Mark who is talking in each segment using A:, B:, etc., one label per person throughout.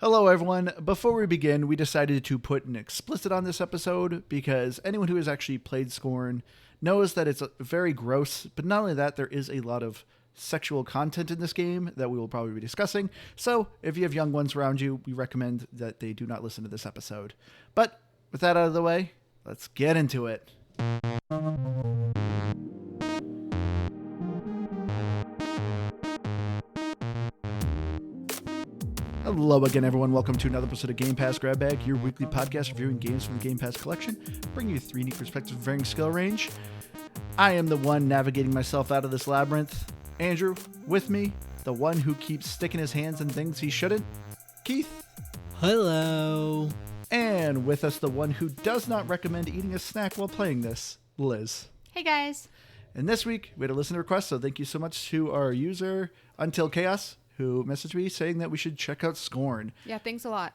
A: Hello, everyone. Before we begin, we decided to put an explicit on this episode because anyone who has actually played Scorn knows that it's very gross, but not only that, there is a lot of sexual content in this game that we will probably be discussing. So if you have young ones around you, we recommend that they do not listen to this episode. But with that out of the way, let's get into it. Hello again, everyone. Welcome to another episode of Game Pass Grab Bag, your weekly podcast reviewing games from the Game Pass collection, bringing you three unique perspectives of varying skill range. I am the one navigating myself out of this labyrinth. Andrew, with me, the one who keeps sticking his hands in things he shouldn't, Keith.
B: Hello.
A: And with us, the one who does not recommend eating a snack while playing this, Liz.
C: Hey, guys.
A: And this week, we had a listener request, so thank you so much to our user, Until Chaos, who messaged me saying that we should check out Scorn.
C: Yeah, thanks a lot.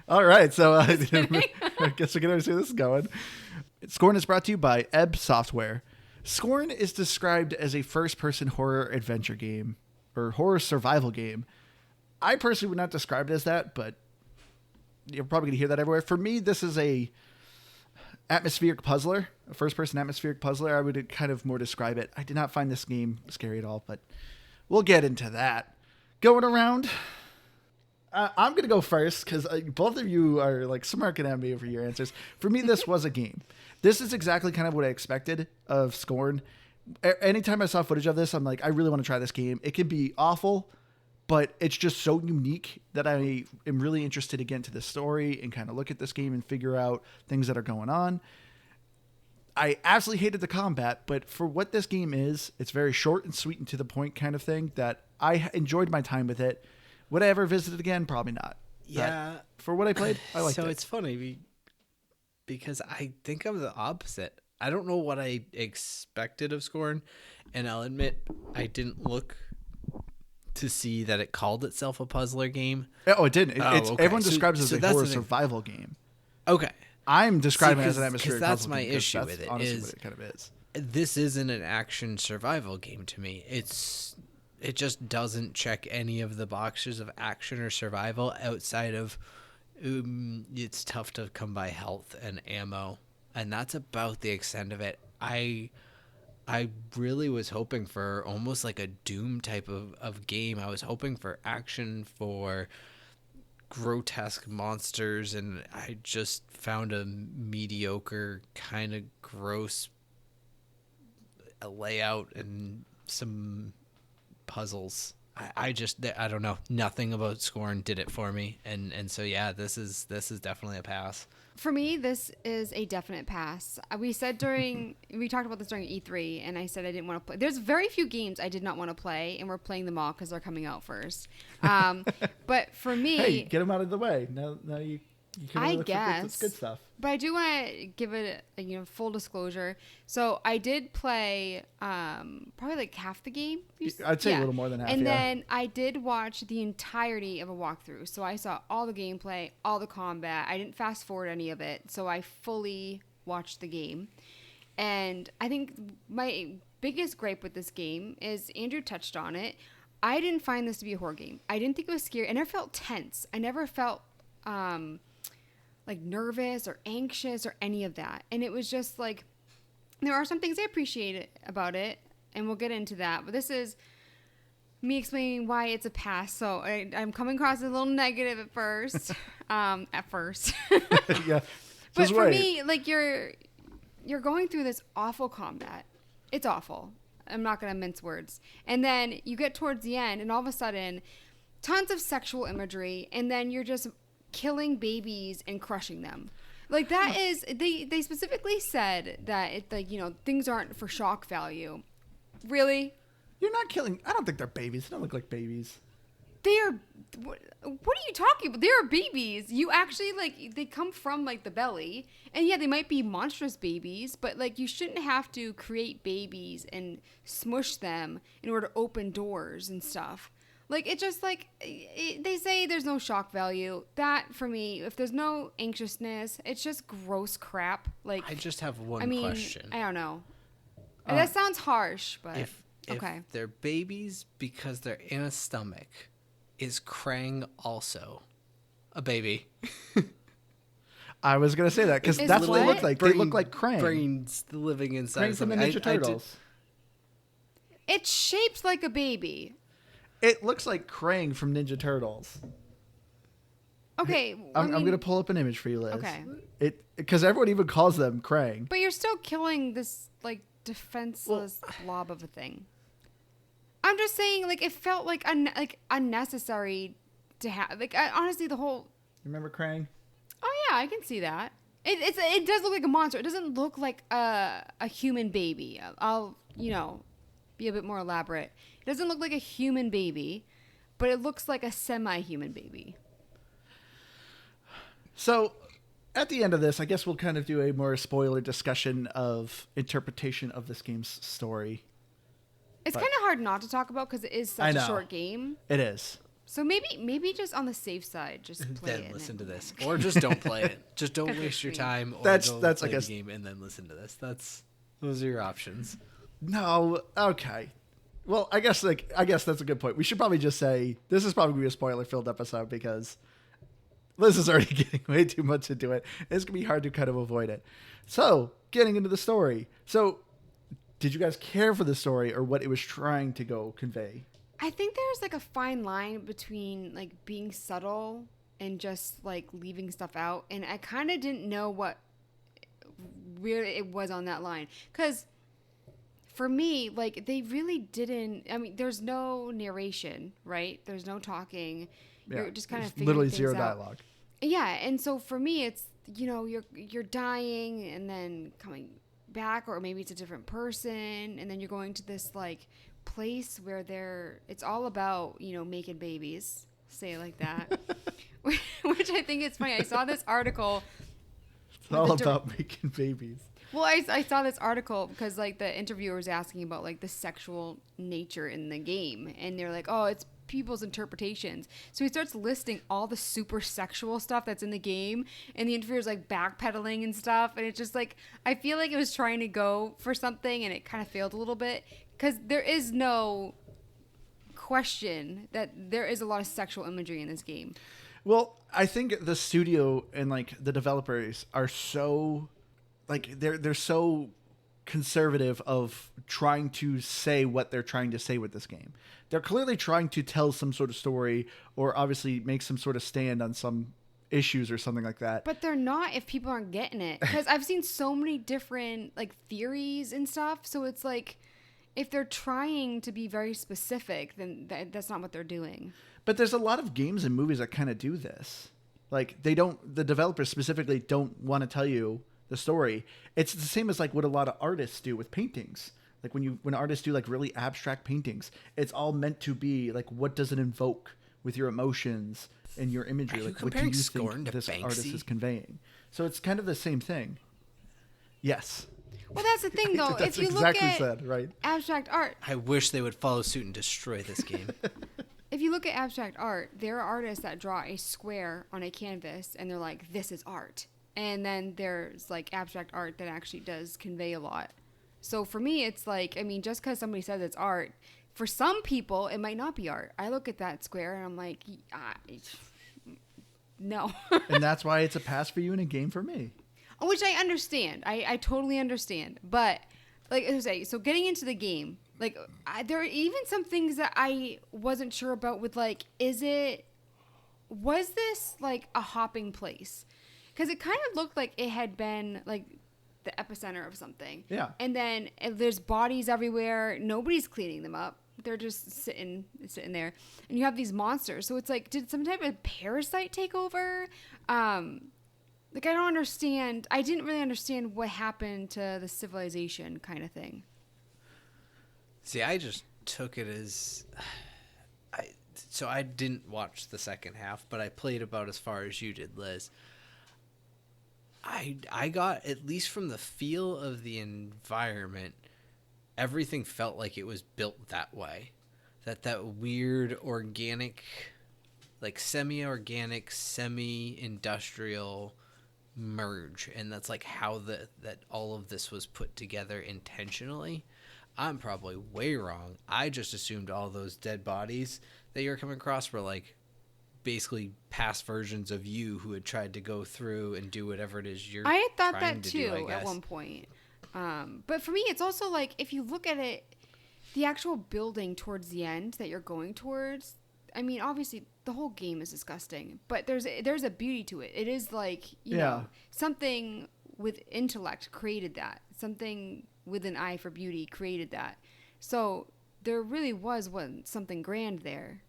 A: All right, so I guess we can already see where this is going. Scorn is brought to you by Ebb Software. Scorn is described as a first-person horror adventure game, or horror survival game. I personally would not describe it as that, but you're probably going to hear that everywhere. For me, this is a atmospheric puzzler, a first-person atmospheric puzzler. I would kind of more describe it. I did not find this game scary at all, but we'll get into that. Going around, I'm going to go first because both of you are like smirking at me over your answers. For me, this was a game. This is exactly kind of what I expected of Scorn. Anytime I saw footage of this, I'm like, I really want to try this game. It can be awful, but it's just so unique that I am really interested to get into the story and kind of look at this game and figure out things that are going on. I absolutely hated the combat, but for what this game is, it's very short and sweet and to the point kind of thing that I enjoyed my time with it. Would I ever visit it again? Probably not.
B: Yeah.
A: But for what I played, I liked it.
B: So it's funny because I think I'm the opposite. I don't know what I expected of Scorn, and I'll admit I didn't look to see that it called itself a puzzler game.
A: Oh, it didn't.
B: Okay.
A: Everyone describes it as a horror survival game.
B: Okay.
A: I'm describing it as an atmospheric
B: puzzle. That's
A: puzzle
B: my
A: game,
B: issue with it.
A: Honestly, what it kind of is.
B: This isn't an action survival game to me. It just doesn't check any of the boxes of action or survival outside of it's tough to come by health and ammo, and that's about the extent of it. I really was hoping for almost like a Doom type of game. I was hoping for action, for grotesque monsters, and I just found a mediocre, kind of gross layout and some puzzles. I don't know. Nothing about Scorn did it for me, and so yeah, this is definitely a pass.
C: For me, this is a definite pass. We talked about this during E3, and I said I didn't want to play. There's very few games I did not want to play, and we're playing them all because they're coming out first. But for me,
A: hey, get them out of the way. Now you can really look for good stuff.
C: But I do want to give it a full disclosure. So I did play probably like half the game.
A: I'd say a little more than half.
C: And then I did watch the entirety of a walkthrough. So I saw all the gameplay, all the combat. I didn't fast forward any of it. So I fully watched the game. And I think my biggest gripe with this game is Andrew touched on it. I didn't find this to be a horror game. I didn't think it was scary. I never felt tense. I never felt like nervous or anxious or any of that. And it was just like, there are some things I appreciate about it, and we'll get into that. But this is me explaining why it's a pass. So I'm coming across as a little negative at first.
A: Yeah.
C: But for me, like you're going through this awful combat. It's awful. I'm not going to mince words. And then you get towards the end, and all of a sudden, tons of sexual imagery, and then you're just killing babies and crushing them. Like that is, they specifically said that it, like, things aren't for shock value. Really?
A: You're not killing. I don't think they're babies. They don't look like babies.
C: They are. What are you talking about? They are babies. You actually, like, they come from like the belly, and yeah, they might be monstrous babies, but like you shouldn't have to create babies and smush them in order to open doors and stuff. Like, it's just like, they say there's no shock value. That, for me, if there's no anxiousness, it's just gross crap. Like,
B: I just have one question.
C: I don't know. That sounds harsh, but
B: if
C: okay.
B: they're babies because they're in a stomach, Is Krang also a baby?
A: I was gonna say that because
C: Is
A: that's what they
C: what?
A: look like. They look like Krang.
B: Brains living inside
A: Krang
B: of
A: from the
B: something.
A: Ninja Turtles.
C: It's shaped like a baby.
A: It looks like Krang from Ninja Turtles.
C: Okay,
A: I'm gonna pull up an image for you, Liz.
C: Okay.
A: It because everyone even calls them Krang.
C: But you're still killing this like defenseless blob of a thing. I'm just saying, like it felt like unnecessary to have. Like honestly, the whole.
A: Remember Krang?
C: Oh yeah, I can see that. It does look like a monster. It doesn't look like a human baby. I'll be a bit more elaborate. It doesn't look like a human baby, but it looks like a semi-human baby.
A: So, at the end of this, I guess we'll kind of do a more spoiler discussion of interpretation of this game's story.
C: It's kind of hard not to talk about because it is such a short game.
A: It is.
C: So maybe just on the safe side, just play it.
B: Then listen to this, or just don't play it. Just don't waste your time. Or
A: That's
B: go
A: I
B: play
A: guess
B: the game and then listen to this. Those are your options.
A: No, okay. Well, I guess that's a good point. We should probably just say this is probably gonna be a spoiler-filled episode because Liz is already getting way too much into it. It's gonna be hard to kind of avoid it. So, getting into the story. So, did you guys care for the story or what it was trying to go convey?
C: I think there's like a fine line between like being subtle and just like leaving stuff out, and I kind of didn't know where it was on that line because for me, like they really didn't. I mean, there's no narration, right? There's no talking. You're just kind of figuring
A: literally
C: things
A: zero
C: out.
A: dialogue.
C: Yeah, and so for me, it's you're dying and then coming back, or maybe it's a different person, and then you're going to this like place where it's all about making babies, say it like that, which I think is funny. I saw this article.
A: It's all about making babies.
C: Well, I saw this article because like the interviewer was asking about like the sexual nature in the game, and they're like, oh, it's people's interpretations. So he starts listing all the super sexual stuff that's in the game, and the interviewer's like backpedaling and stuff, and it's just like I feel like it was trying to go for something and it kind of failed a little bit because there is no question that there is a lot of sexual imagery in this game.
A: Well, I think the studio and like the developers are so like they're so conservative of trying to say what they're trying to say with this game. They're clearly trying to tell some sort of story or obviously make some sort of stand on some issues or something like that.
C: But they're not if people aren't getting it. Because I've seen so many different like theories and stuff. So it's like if they're trying to be very specific, then that's not what they're doing.
A: But there's a lot of games and movies that kind of do this. Like the developers specifically don't want to tell you the story. It's the same as like what a lot of artists do with paintings. Like when artists do like really abstract paintings, it's all meant to be like, what does it invoke with your emotions and your imagery? Like what do you
B: Scorn
A: think this
B: Banksy?
A: artist is conveying? So it's kind of the same thing. Yes.
C: Well, that's the thing though.
A: That's
C: if you
A: exactly
C: look at
A: said, right?
C: abstract art,
B: I wish they would follow suit and destroy this game.
C: if you look at abstract art, there are artists that draw a square on a canvas and they're like, this is art. And then there's like abstract art that actually does convey a lot. So for me, it's like, I mean, just because somebody says it's art, for some people, it might not be art. I look at that square and I'm like, no.
A: And that's why it's a pass for you and a game for me.
C: Which I understand. I totally understand. But like I say, so getting into the game, like there are even some things that I wasn't sure about with like, was this like a hopping place? Because it kind of looked like it had been like the epicenter of something.
A: Yeah.
C: And then there's bodies everywhere. Nobody's cleaning them up. They're just sitting there. And you have these monsters. So it's like, did some type of parasite take over? Like, I don't understand. I didn't really understand what happened to the civilization kind of thing.
B: See, I just took it as... So I didn't watch the second half, but I played about as far as you did, Liz. I got, at least from the feel of the environment, everything felt like it was built that way. That weird organic, like semi-organic, semi-industrial merge, and that's like how that all of this was put together intentionally. I'm probably way wrong. I just assumed all those dead bodies that you were coming across were like basically past versions of you who had tried to go through and do whatever it is you're
C: I had thought
B: trying
C: that
B: to
C: too
B: do, I guess.
C: at one point. But for me, it's also like if you look at it, the actual building towards the end that you're going towards. I mean, obviously, the whole game is disgusting, but there's a beauty to it. It is like you know something with intellect created that. Something with an eye for beauty created that. So there really was something grand there,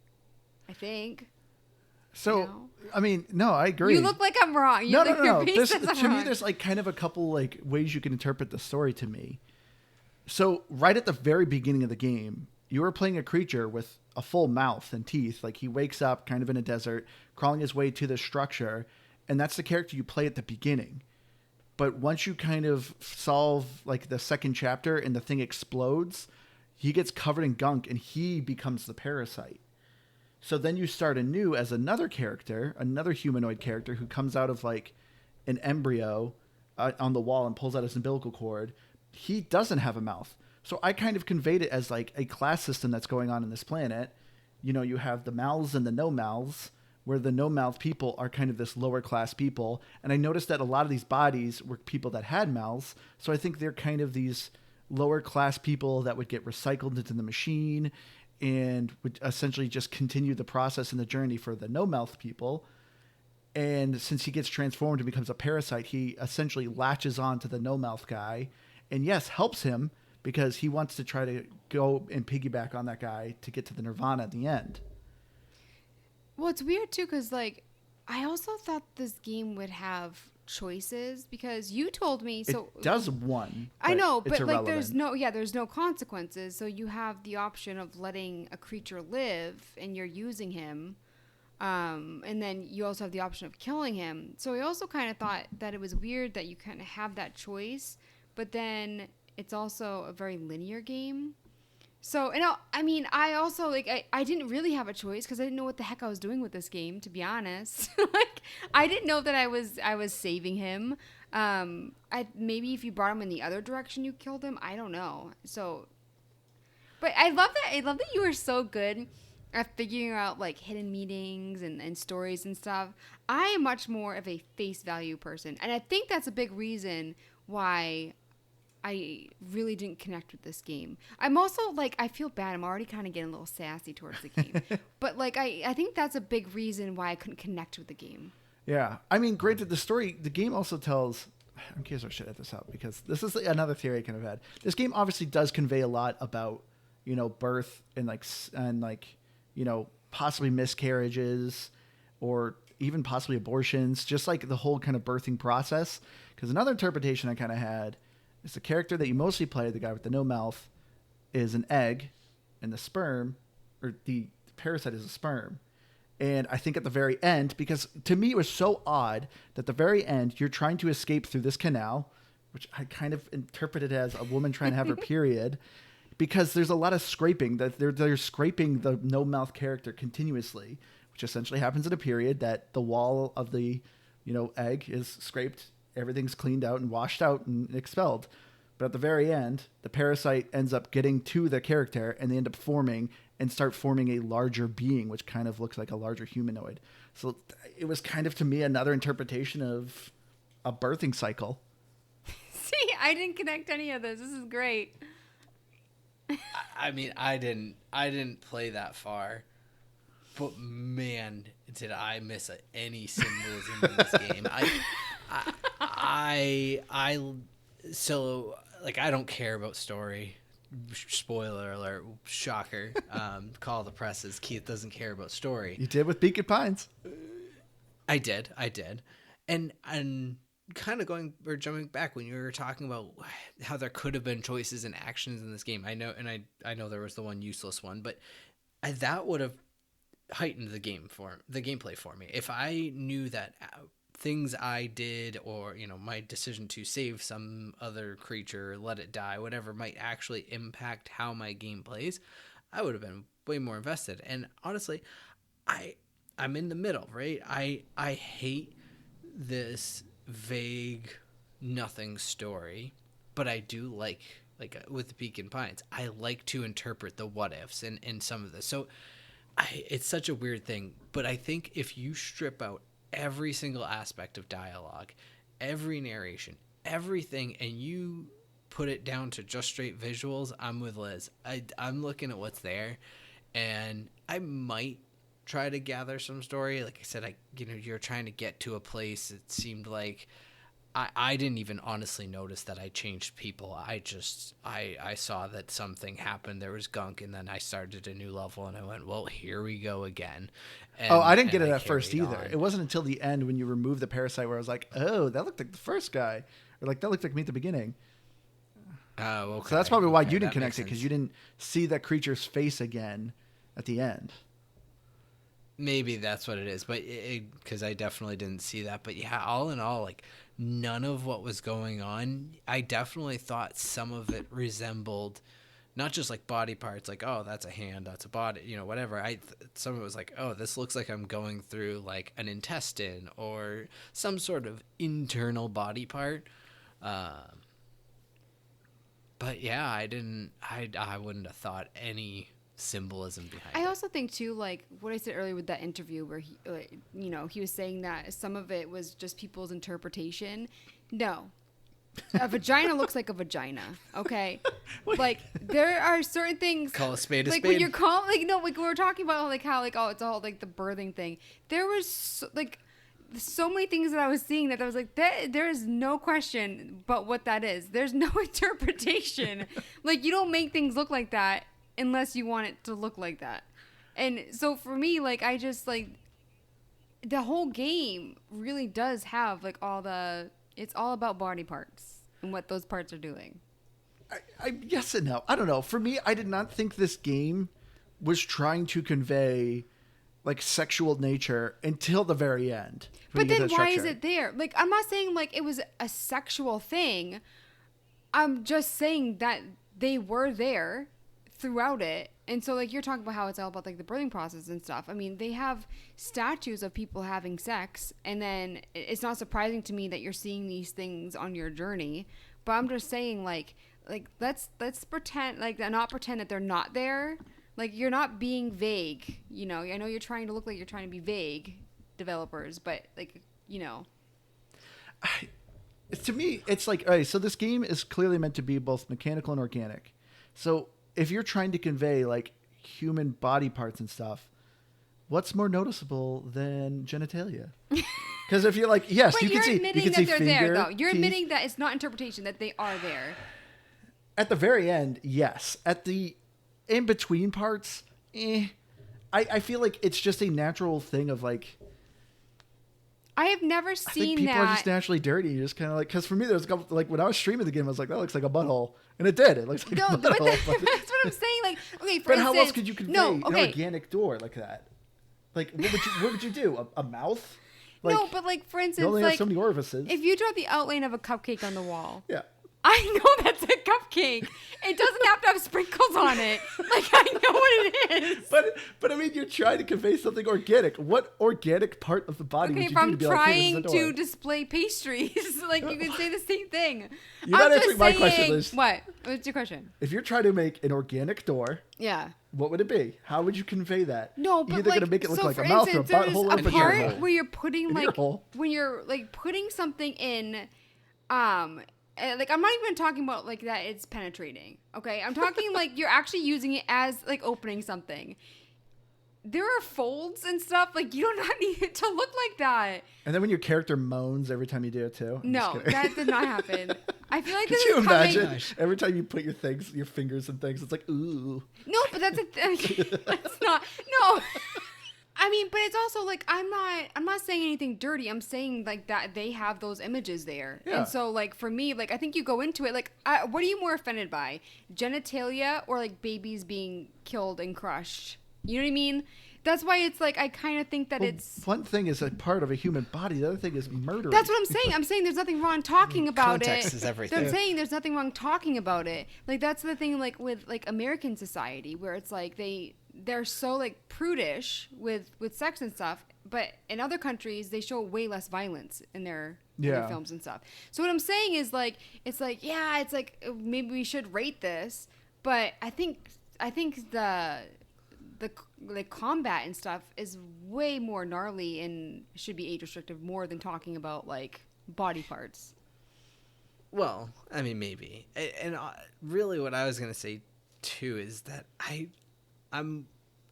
C: I think.
A: So,
C: You know?
A: I mean, no, I agree.
C: You look like I'm wrong. You
A: No,
C: look
A: no,
C: your
A: no.
C: face says I'm
A: To me,
C: wrong.
A: there's like kind of a couple like ways you can interpret the story to me. So, right at the very beginning of the game, you are playing a creature with a full mouth and teeth. Like he wakes up kind of in a desert, crawling his way to the structure, and that's the character you play at the beginning. But once you kind of solve like the second chapter and the thing explodes, he gets covered in gunk and he becomes the parasite. So then you start anew as another character, another humanoid character who comes out of like an embryo on the wall and pulls out his umbilical cord. He doesn't have a mouth. So I kind of conveyed it as like a class system that's going on in this planet. You know, you have the mouths and the no mouths, where the no mouth people are kind of this lower class people. And I noticed that a lot of these bodies were people that had mouths. So I think they're kind of these lower class people that would get recycled into the machine and would essentially just continue the process and the journey for the no mouth people. And since he gets transformed and becomes a parasite, he essentially latches on to the no mouth guy and yes, helps him because he wants to try to go and piggyback on that guy to get to the nirvana at the end.
C: Well, it's weird too because like I also thought this game would have choices because you told me so.
A: It does one.
C: I know,
A: it's
C: but like there's
A: irrelevant.
C: there's no consequences. So you have the option of letting a creature live and you're using him. And then you also have the option of killing him. So I also kind of thought that it was weird that you kind of have that choice, but then it's also a very linear game. So, and I mean, I also like I didn't really have a choice because I didn't know what the heck I was doing with this game, to be honest. Like I didn't know that I was saving him. Maybe if you brought him in the other direction, you killed him. I don't know. So, but I love that. I love that you were so good at figuring out like hidden meanings and stories and stuff. I am much more of a face value person, and I think that's a big reason why I really didn't connect with this game. I'm also like, I feel bad. I'm already kind of getting a little sassy towards the game. But like, I think that's a big reason why I couldn't connect with the game.
A: Yeah. I mean, granted, the game also tells, in case I should edit this out because this is another theory I kind of had. This game obviously does convey a lot about, you know, birth and you know, possibly miscarriages or even possibly abortions, just like the whole kind of birthing process. Because another interpretation I kind of had is the character that you mostly play, the guy with the no mouth, is an egg, and the sperm, or the parasite is a sperm. And I think at the very end, because to me it was so odd that at the very end you're trying to escape through this canal, which I kind of interpreted as a woman trying to have her period, because there's a lot of scraping that they're scraping the no mouth character continuously, which essentially happens at a period that the wall of the, you know, egg is scraped. Everything's cleaned out and washed out and expelled. But at the very end, the parasite ends up getting to the character and they end up forming and start forming a larger being, which kind of looks like a larger humanoid. So it was kind of, to me, another interpretation of a birthing cycle.
C: See, I didn't connect any of this. This is great.
B: I mean, I didn't play that far, but man, did I miss any symbolism in this game. So like I don't care about story. Spoiler alert! Shocker! Call the presses. Keith doesn't care about story.
A: You did with Beacon Pines.
B: I did, and kind of jumping back when you were talking about how there could have been choices and actions in this game. I know there was the one useless one, but that would have heightened the gameplay for me if I knew that things I did, or you know, my decision to save some other creature, let it die, whatever, might actually impact how my game plays. I would have been way more invested. And honestly, I'm in the middle, right? I hate this vague nothing story, but I do like with the Beacon Pines, I like to interpret the what ifs in some of this. So It's such a weird thing, but I think if you strip out every single aspect of dialogue, every narration, everything, and you put it down to just straight visuals, I'm with Liz. I'm looking at what's there, and I might try to gather some story. Like I said, you're trying to get to a place. It seemed like I didn't even honestly notice that I changed people. I saw that something happened. There was gunk, and then I started a new level, and I went, well, here we go again. And,
A: I didn't get it at first
B: carried
A: either.
B: on.
A: It wasn't until the end when you removed the parasite where I was like, oh, that looked like the first guy. Or like, that looked like me at the beginning.
B: Oh, okay.
A: So that's probably why
B: Okay,
A: you didn't
B: that
A: connect
B: makes
A: it, because
B: sense.
A: you didn't see that creature's face again at the end.
B: Maybe that's what it is, but because I definitely didn't see that. But yeah, all in all, like, none of what was going on, I definitely thought some of it resembled not just like body parts, like, oh, that's a hand, that's a body, whatever. Some of it was like, oh, this looks like I'm going through like an intestine or some sort of internal body part. But yeah, I wouldn't have thought any symbolism behind
C: I
B: it.
C: also think too, like what I said earlier with that interview where he, he was saying that some of it was just people's interpretation. No, a vagina looks like a vagina. Okay, like there are certain things.
B: Call a spade a
C: like
B: spade.
C: when you're like we were talking about like how like, oh, it's all like the birthing thing. There was so many things that I was seeing that I was like, there is no question but what that is. There's no interpretation. Like, you don't make things look like that unless you want it to look like that. And so for me, like, I just like the whole game really does have like it's all about body parts and what those parts are doing.
A: I yes and no. I don't know. For me, I did not think this game was trying to convey like sexual nature until the very end.
C: But then why is it there? Like, I'm not saying like it was a sexual thing. I'm just saying that they were there throughout it. And so like you're talking about how it's all about like the birthing process and stuff. I mean, they have statues of people having sex, and then it's not surprising to me that you're seeing these things on your journey. But I'm just saying like let's pretend not pretend that they're not there. Like, you're not being vague, I know you're trying to look like you're trying to be vague, developers, but like,
A: To me, it's like, all right, so this game is clearly meant to be both mechanical and organic. So if you're trying to convey like human body parts and stuff, what's more noticeable than genitalia? Because if you're like, yes,
C: but
A: you can see,
C: admitting
A: you can
C: that
A: see
C: they're
A: finger,
C: there, though. You're
A: teeth.
C: admitting that it's not interpretation, that they are there.
A: At the very end, yes. At the in between parts, I feel like it's just a natural thing of like,
C: I have never
A: I
C: seen
A: think people
C: that.
A: are just naturally dirty. You just kind of like, because for me, there's a couple, like when I was streaming the game, I was like, that looks like a butthole. And it did. It looks like a
C: No, but
A: butthole.
C: that's what I'm saying. Like, okay, for
A: But
C: instance,
A: how else could you convey an
C: okay.
A: organic door like that? Like, what would you do? A mouth? Like,
C: No, but like, for
A: you
C: instance,
A: only have
C: like,
A: so many orifices.
C: if you draw the outline of a cupcake on the wall,
A: Yeah.
C: I know that's a cupcake. It doesn't have to have sprinkles on it. Like, I know what it is.
A: But I mean, you're trying to convey something organic. What organic part of the body
C: Okay,
A: would
C: if
A: you do
C: I'm
A: to be like, hey,
C: trying
A: this is a door?
C: to display pastries, like you can say the same thing.
A: You're not
C: I'm just
A: answering my question,
C: saying-
A: Liz.
C: What? What's your question?
A: If you're trying to make an organic door,
C: Yeah.
A: what would it be? How would you convey that?
C: No, but
A: You're either
C: like,
A: going to make it look
C: so
A: like
C: for
A: a mouth or a
C: instance, there's
A: butthole or
C: a
A: a vagina
C: part
A: hole.
C: where you're putting
A: An ear
C: like
A: hole.
C: when you're like putting something in, like I'm not even talking about like that it's penetrating. Okay, I'm talking like you're actually using it as like opening something. There are folds and stuff. Like, you do not need it to look like that.
A: And then when your character moans every time you do it too. I'm just
C: No,
A: kidding.
C: that did not happen. I feel like
A: Could
C: this
A: you
C: is coming.
A: imagine every time you put your fingers and things, it's like, ooh.
C: No, but that's that's not. No. I mean, but it's also like I'm not saying anything dirty. I'm saying like that they have those images there.
A: Yeah.
C: And so like for me, like I think you go into it like what are you more offended by? Genitalia or like babies being killed and crushed? You know what I mean? That's why it's like I kind of think that
A: Well,
C: it's
A: one thing is a part of a human body. The other thing is murder.
C: That's what I'm saying. I'm saying there's nothing wrong talking about
B: Context
C: it.
B: is everything.
C: I'm saying there's nothing wrong talking about it. Like that's the thing like with like American society where it's like they're so like prudish with sex and stuff, but in other countries they show way less violence in their films and stuff. So what I'm saying is like it's like maybe we should rate this, but I think the combat and stuff is way more gnarly and should be age restrictive more than talking about like body parts.
B: Well, I mean, maybe. And really what I was going to say too is that I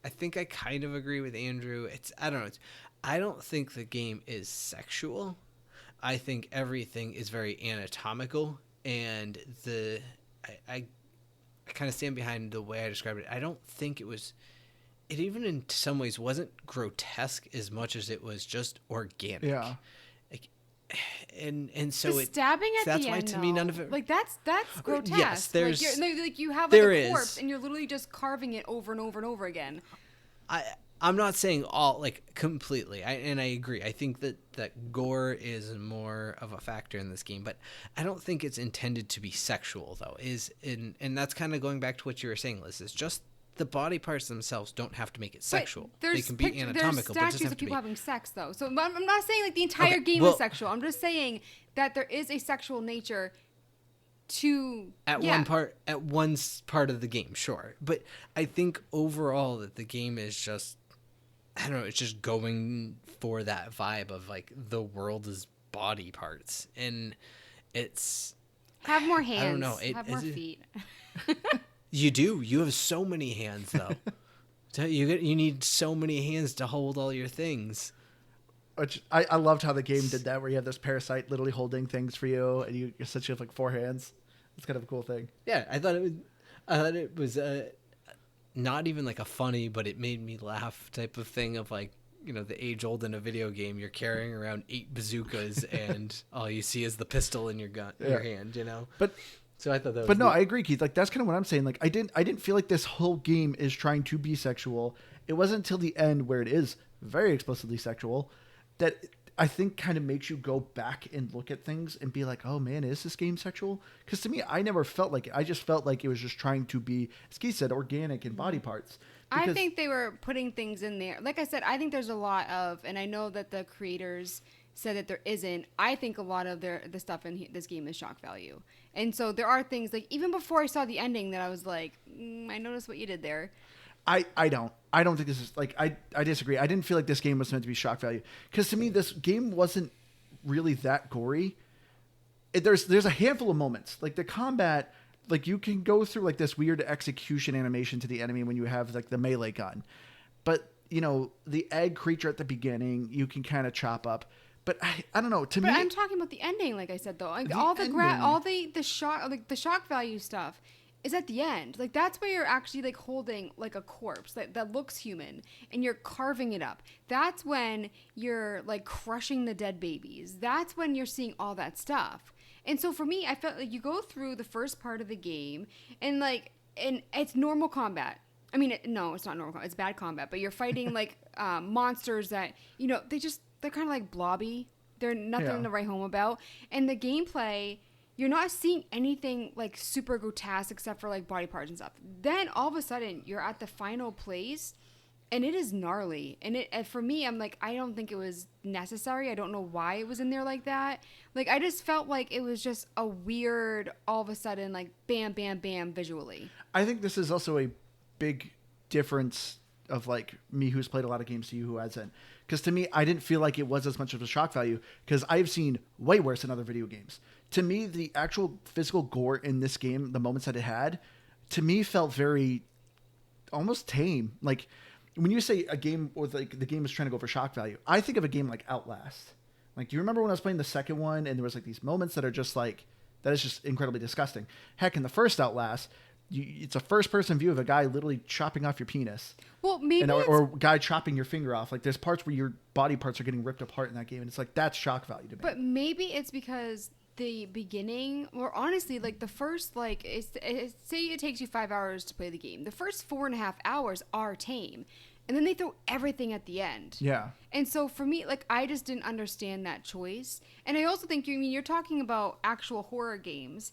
B: think I kind of agree with Andrew. I don't know. I don't think the game is sexual. I think everything is very anatomical, and I kind of stand behind the way I described it. I don't think it even in some ways wasn't grotesque as much as it was just organic.
A: Yeah.
B: Like, and so
C: the stabbing at
B: that's
C: the
B: why
C: end,
B: to me none of it
C: like that's grotesque.
B: Yes, there's
C: like you have like
B: there
C: a corpse
B: is.
C: and you're literally just carving it over and over and over again.
B: I'm not saying all like completely, and I agree. I think that gore is more of a factor in this game, but I don't think it's intended to be sexual though. And that's kind of going back to what you were saying, Liz. Is just the body parts themselves don't have to make it sexual. They can be anatomical, but
C: there's
B: just
C: statues
B: have
C: of
B: to be.
C: people having sex though. So I'm not saying like the entire game is sexual. I'm just saying that there is a sexual nature to
B: one part of the game, sure. But I think overall that the game is just, I don't know, it's just going for that vibe of like the world is body parts, and it's
C: have more hands.
B: I don't know.
C: Have more feet.
B: You do. You have so many hands though. So you need so many hands to hold all your things.
A: Which I loved how the game did that, where you have this parasite literally holding things for you, and you essentially have like 4 hands. It's kind of a cool thing.
B: Yeah, I thought it was not even like a funny, but it made me laugh type of thing of like, you know, the age old in a video game, you're carrying around 8 bazookas and all you see is the pistol in your your hand, you know.
A: But
B: so I thought that was
A: But no, I agree, Keith. Like that's kind of what I'm saying. Like I didn't feel like this whole game is trying to be sexual. It wasn't until the end where it is very explicitly sexual that I think kind of makes you go back and look at things and be like, oh man, is this game sexual? Because to me, I never felt like it. I just felt like it was just trying to be, as Keith said, organic and body parts.
C: I think they were putting things in there. Like I said, I think there's a lot of, and I know that the creators said that there isn't. I think a lot of the stuff in this game is shock value. And so there are things like, even before I saw the ending, that I was like, I noticed what you did there.
A: I don't think this is like, I disagree. I didn't feel like this game was meant to be shock value, because to me this game wasn't really that gory. There's a handful of moments, like the combat, like you can go through like this weird execution animation to the enemy when you have like the melee gun, but you know, the egg creature at the beginning you can kind of chop up. But I don't know. To me,
C: I'm talking about the ending, like I said though. Like all the shock, like the shock value stuff is at the end. Like that's where you're actually like holding like a corpse that looks human and you're carving it up. That's when you're like crushing the dead babies. That's when you're seeing all that stuff. And so for me, I felt like you go through the first part of the game and it's normal combat. I mean, no, it's not normal combat. It's bad combat, but you're fighting like monsters that, you know, they're kind of like blobby. They're nothing to write home about. And the gameplay, you're not seeing anything like super grotesque except for like body parts and stuff. Then all of a sudden you're at the final place and it is gnarly. And for me, I'm like, I don't think it was necessary. I don't know why it was in there like that. Like, I just felt like it was just a weird, all of a sudden, like bam, bam, bam visually.
A: I think this is also a big difference of like me who's played a lot of games to you who hasn't. Because to me, I didn't feel like it was as much of a shock value, because I've seen way worse in other video games. To me, the actual physical gore in this game, the moments that it had, to me felt very almost tame. Like when you say a game or like the game is trying to go for shock value, I think of a game like Outlast. Like, do you remember when I was playing the second one and there was like these moments that are just like, that is just incredibly disgusting. Heck, in the first Outlast, it's a first-person view of a guy literally chopping off your penis.
C: Well, maybe
A: or a guy chopping your finger off. Like, there's parts where your body parts are getting ripped apart in that game, and it's like, that's shock value to me.
C: But maybe it's because the beginning, or honestly, like the first, like, say it takes you 5 hours to play the game. The first 4.5 hours are tame. And then they throw everything at the end.
A: Yeah.
C: And so for me, like, I just didn't understand that choice. And I also think, you're talking about actual horror games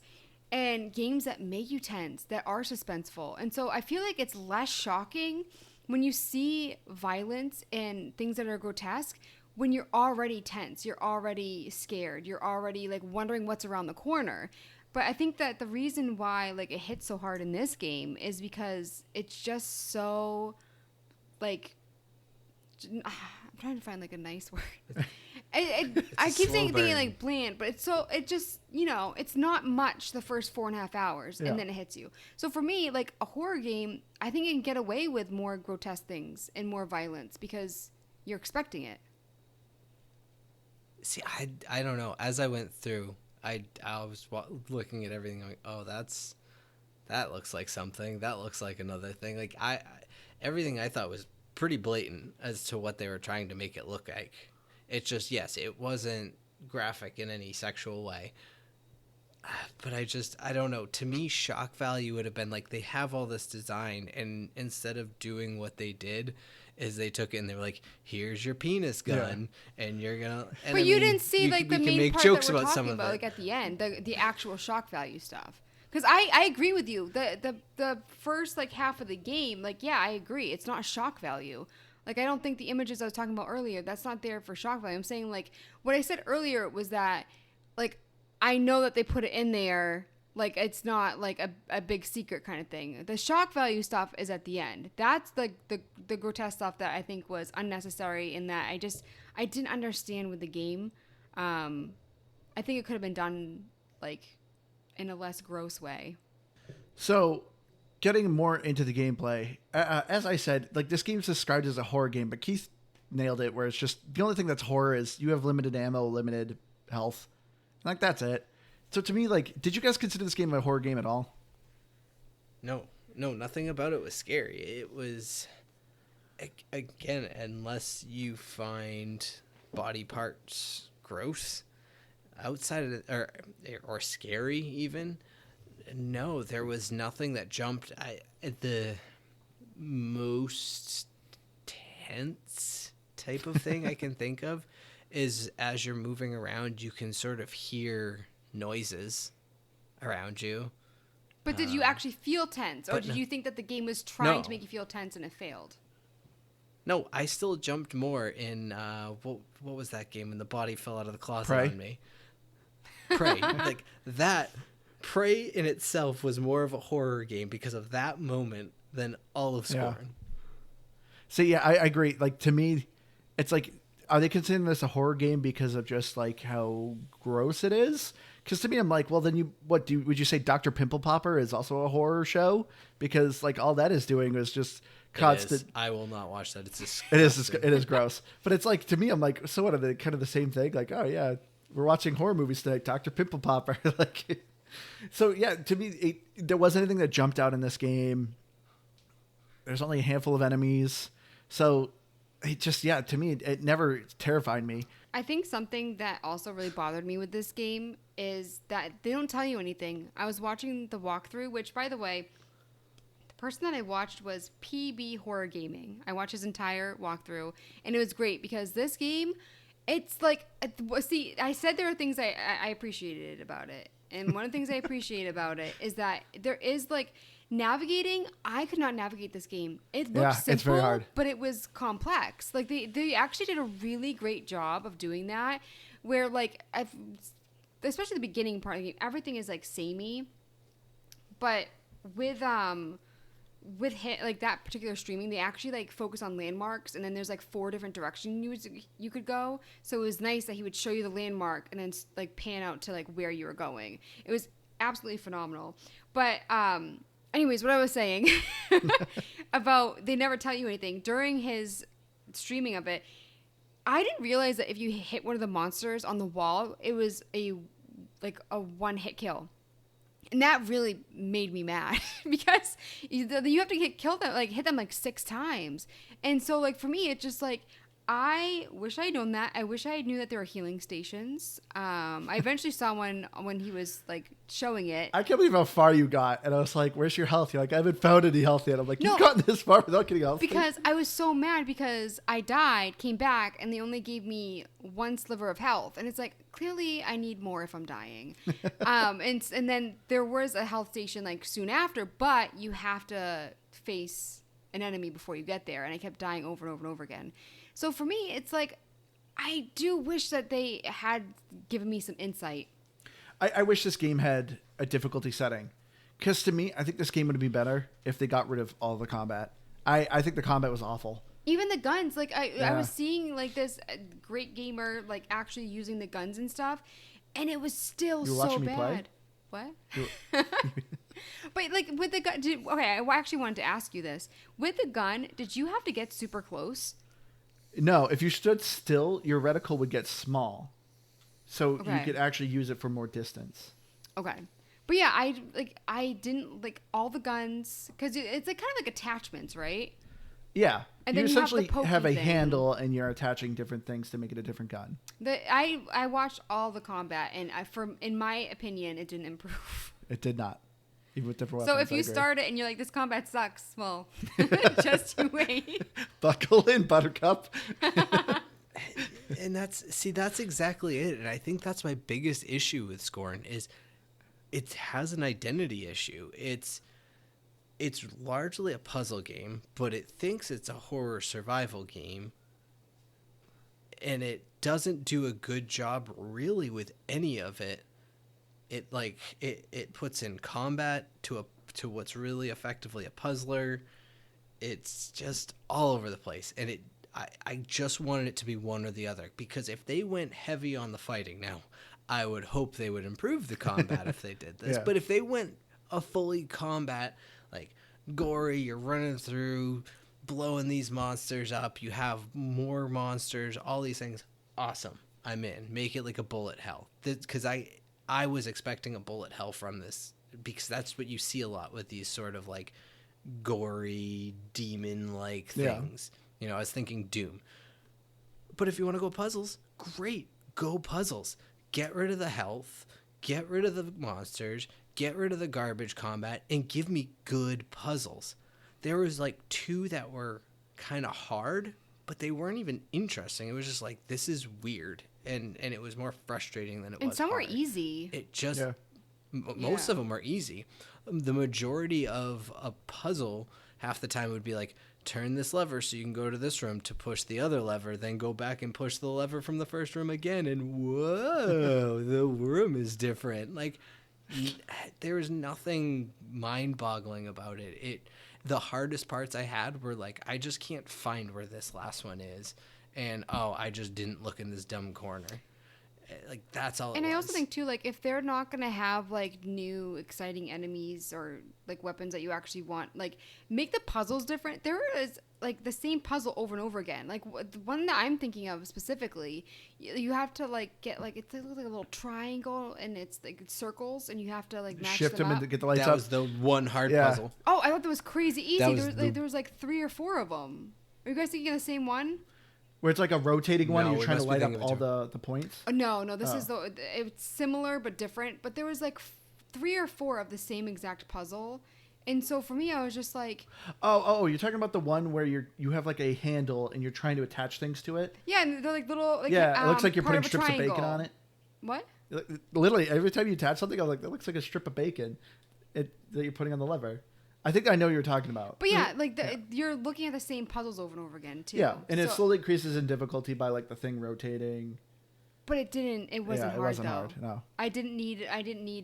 C: and games that make you tense, that are suspenseful. And so I feel like it's less shocking when you see violence and things that are grotesque, when you're already tense, you're already scared, you're already like wondering what's around the corner. But I think that the reason why like it hits so hard in this game is because it's just so like I'm trying to find like a nice word. I keep
B: slow
C: thinking
B: burn.
C: like bland, but it just, it's not much the first 4.5 hours,
A: Yeah.
C: and then it hits you. So for me, like a horror game, I think it can get away with more grotesque things and more violence because you're expecting it.
B: See, I don't know. As I went through, I was looking at everything going, oh, that looks like something. That looks like another thing. Like everything I thought was pretty blatant as to what they were trying to make it look like. It's just, yes, it wasn't graphic in any sexual way. But I don't know. To me, shock value would have been like, they have all this design, and instead of doing what they did, is they took it and they were like, here's your penis gun, and you're gonna. And
C: But you didn't see like the main part that we're talking about, like at the end, the actual shock value stuff. Because I agree with you. The first like half of the game, like yeah, I agree. It's not shock value. Like I don't think the images I was talking about earlier, that's not there for shock value. I'm saying like what I said earlier was that like I know that they put it in there. Like it's not like a big secret kind of thing. The shock value stuff is at the end. That's the grotesque stuff that I think was unnecessary in that I didn't understand with the game. I think it could have been done like in a less gross way.
A: So, getting more into the gameplay, as I said, like this game's described as a horror game, but Keith nailed it. Where it's just the only thing that's horror is you have limited ammo, limited health, like that's it. So to me, like, did you guys consider this game a horror game at all?
B: No, nothing about it was scary. It was, again, unless you find body parts gross, outside of it, or scary even. No, there was nothing that jumped. The most tense type of thing I can think of is as you're moving around, you can sort of hear noises around you.
C: But did you actually feel tense, or did you think that the game was trying to make you feel tense and it failed?
B: No, I still jumped more in what was that game when the body fell out of the closet
A: Prey?
B: on me? Prey. Like that. Prey in itself was more of a horror game because of that moment than all of Scorn.
A: Yeah. So yeah, I agree. Like to me, it's like, are they considering this a horror game because of just like how gross it is? Because to me, I'm like, well, then would you say Dr. Pimple Popper is also a horror show? Because like all that is doing is just constant.
B: I will not watch that. It's disgusting.
A: It is gross. But it's like, to me, I'm like, so what are they kind of the same thing? Like, oh yeah, we're watching horror movies tonight. Dr. Pimple Popper. Like, so yeah, to me, there wasn't anything that jumped out in this game. There's only a handful of enemies. So it just, yeah, to me, it never terrified me.
C: I think something that also really bothered me with this game is that they don't tell you anything. I was watching the walkthrough, which, by the way, the person that I watched was PB Horror Gaming. I watched his entire walkthrough, and it was great because this game, it's like, see, I said there are things I appreciated about it. And one of the things I appreciate about it is that there is like navigating. I could not navigate this game. It looked simple,
A: it's very hard.
C: but it was complex. Like they actually did a really great job of doing that. Where like especially the beginning part of the game, everything is like samey. But with hit like that particular streaming, they actually like focus on landmarks, and then there's like 4 different directions you could go. So it was nice that he would show you the landmark and then like pan out to like where you were going. It was absolutely phenomenal. But anyways, what I was saying about they never tell you anything during his streaming of it. I didn't realize that if you hit one of the monsters on the wall, it was a 1-hit kill. And that really made me mad because you have to hit them like 6 times. And so like for me, it's just like, I wish I had known that. I wish I knew that there were healing stations. I eventually saw one when he was like showing it.
A: I can't believe how far you got. And I was like, where's your health? You're like, I haven't found any health yet. I'm like, you've gotten this far without getting health.
C: Because I was so mad because I died, came back, and they only gave me 1 sliver of health. And it's like, clearly I need more if I'm dying. And then there was a health station like soon after, but you have to face an enemy before you get there. And I kept dying over and over and over again. So for me, it's like, I do wish that they had given me some insight.
A: I wish this game had a difficulty setting. Because to me, I think this game would be better if they got rid of all the combat. I think the combat was awful.
C: Even the guns, like I
A: Yeah.
C: was seeing like this great gamer like actually using the guns and stuff, and it was still
A: You were
C: so
A: watching me play?
C: bad. What? But like with the gun, okay, I actually wanted to ask you this. With the gun, did you have to get super close?
A: No, if you stood still, your reticle would get small, so you
C: Okay.
A: could actually use it for more distance.
C: Okay. But yeah, I didn't like all the guns because it's like kind of like attachments, right?
A: Yeah,
C: And
A: you
C: then you have the
A: essentially
C: pokey
A: have a
C: thing.
A: handle, and you're attaching different things to make it a different gun.
C: I watched all the combat, and in my opinion, it didn't improve.
A: It did not, even with different
C: So
A: weapons.
C: if
A: I
C: you
A: agree.
C: start it and you're like, this combat sucks, well, just you wait.
A: Buckle in, Buttercup.
B: And that's exactly it. And I think that's my biggest issue with Scorn is it has an identity issue. It's largely a puzzle game, but it thinks it's a horror survival game. And it doesn't do a good job really with any of it. It puts in combat to what's really effectively a puzzler. It's just all over the place, and I just wanted it to be one or the other, because if they went heavy on the fighting, now I would hope they would improve the combat if they did this.
A: Yeah.
B: But if they went a fully combat, like gory, you're running through, blowing these monsters up, you have more monsters, all these things, awesome, I'm in. Make it like a bullet hell, because I was expecting a bullet hell from this, because that's what you see a lot with these sort of like gory demon-like things. You know, I was thinking Doom. But if you want to go puzzles, great, go puzzles. Get rid of the health, get rid of the monsters, get rid of the garbage combat, and give me good puzzles. There was like 2 that were kind of hard, but they weren't even interesting. It was just like, this is weird, and it was more frustrating than it was.
C: And some were
B: hard.
C: easy.
B: It just
A: Yeah.
B: most
C: Yeah.
B: of them are easy. The majority of a puzzle, half the time, would be like, turn this lever so you can go to this room to push the other lever, then go back and push the lever from the first room again, and whoa, the room is different. Like, there is nothing mind-boggling about it. The hardest parts I had were like, I just can't find where this last one is, and I just didn't look in this dumb corner. Like, that's all.
C: And
B: it
C: I
B: was.
C: also think too, like if they're not gonna have like new exciting enemies or like weapons that you actually want, like make the puzzles different. There is like the same puzzle over and over again. Like the one that I'm thinking of specifically, you have to like get like it's like a little triangle and it's like circles and you have to like match
A: Shift
C: them
A: them
C: up.
A: and get the lights
B: that
A: up.
B: was the one hard
A: Yeah.
B: puzzle.
C: Oh, I thought that was crazy easy.
B: That was
C: There was like 3 or 4 of them. Are you guys thinking of the same one?
A: Where it's like a rotating one,
B: No,
A: and you're
B: we
A: trying to
B: must be
A: light up
B: thinking of
A: all the points.
C: No, this is it's similar but different. But there was like 3 or 4 of the same exact puzzle, and so for me, I was just like,
A: Oh, you're talking about the one where you have like a handle and you're trying to attach things to it.
C: yeah, and they're like little. Like,
A: Yeah, it looks like you're
C: part
A: putting
C: of a
A: strips of bacon
C: triangle.
A: on it.
C: What?
A: Literally, every time you attach something, I'm like, that looks like a strip of bacon that you're putting on the lever. I think I know what you're talking about.
C: But yeah, like you're looking at the same puzzles over and over again too.
A: Yeah, and it
C: So-
A: slowly increases in difficulty by like the thing rotating.
C: But it didn't. It wasn't
A: Yeah, it
C: hard
A: wasn't
C: though.
A: hard, no.
C: I didn't need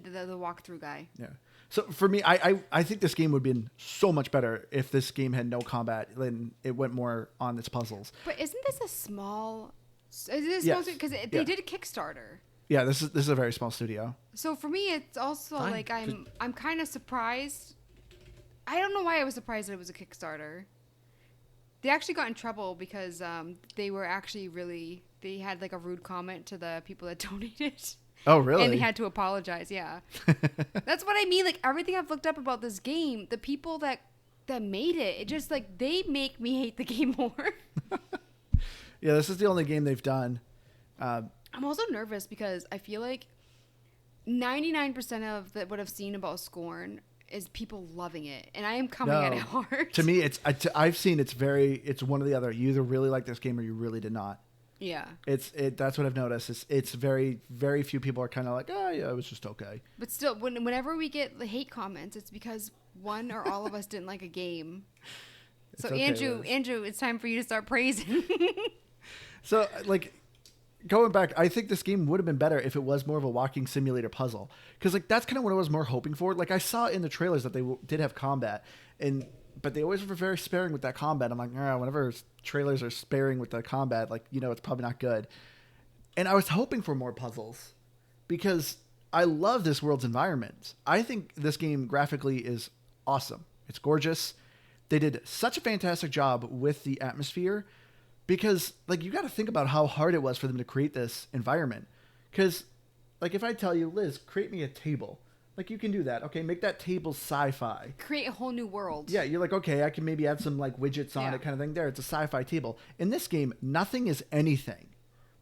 C: the walkthrough guy.
A: Yeah. So for me, I think this game would have been so much better if this game had no combat and it went more on its puzzles.
C: But isn't this a small? Is this
A: Yes.
C: because they
A: Yeah.
C: did a Kickstarter?
A: Yeah, this is a very small studio.
C: So for me, it's also
B: Fine.
C: like I'm kind of surprised. I don't know why I was surprised that it was a Kickstarter. They actually got in trouble because they were actually they had like a rude comment to the people that donated.
A: Oh, really?
C: And they had to apologize. Yeah, that's what I mean. Like everything I've looked up about this game, the people that made it just like they make me hate the game more.
A: Yeah, this is the only game they've done.
C: I'm also nervous because I feel like 99% of what I've seen about Scorn is people loving it, and I am coming at it hard.
A: To me, I've seen it's one or the other. You either really like this game or you really did not.
C: Yeah,
A: That's what I've noticed. It's very, very few people are kind of like, oh yeah, it was just okay.
C: but still, whenever we get the hate comments, it's because one or all of us didn't like a game. So
A: okay, Liz.
C: Andrew, it's time for you to start praising.
A: So like going back, I think this game would have been better if it was more of a walking simulator puzzle, because like that's kind of what I was more hoping for. Like I saw in the trailers that they did have combat, and but they always were very sparing with that combat. I'm like, whenever trailers are sparing with the combat, like, it's probably not good. And I was hoping for more puzzles because I love this world's environment. I think this game graphically is awesome. It's gorgeous. They did such a fantastic job with the atmosphere because, like, you got to think about how hard it was for them to create this environment. Because, like, if I tell you, Liz, create me a table, like, you can do that. Okay, make that table sci-fi.
C: Create a whole new world.
A: Yeah, you're like, okay, I can maybe add some, like, widgets on it kind of thing there. It's a sci-fi table. In this game, nothing is anything.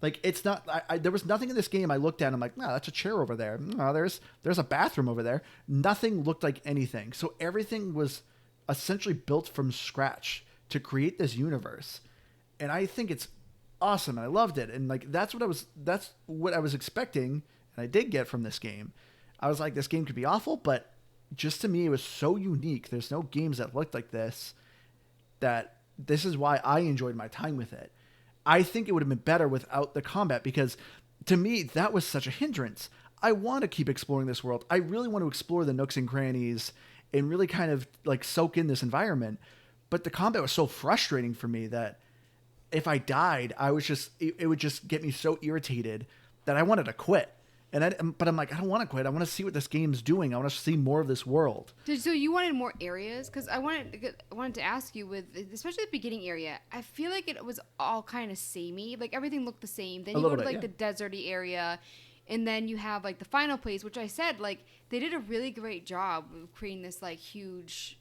A: Like, it's not, there was nothing in this game I looked at and I'm like, no, that's a chair over there. No, there's a bathroom over there. Nothing looked like anything. So everything was essentially built from scratch to create this universe. And I think it's awesome. And I loved it. And like, that's what I was expecting. And I did get from this game. I was like, this game could be awful, but just to me, it was so unique. There's no games that looked like this, that this is why I enjoyed my time with it. I think it would have been better without the combat because to me, that was such a hindrance. I want to keep exploring this world. I really want to explore the nooks and crannies and really kind of like soak in this environment. But the combat was so frustrating for me that if I died, it would just get me so irritated that I wanted to quit. But I'm like, I don't want to quit. I want to see what this game's doing. I want to see more of this world.
C: So you wanted more areas? Because I wanted to ask you especially the beginning area. I feel like it was all kind of samey. Like everything looked the same. Then you go to like the deserty area, and then you have like the final place, which I said like they did a really great job of creating this like huge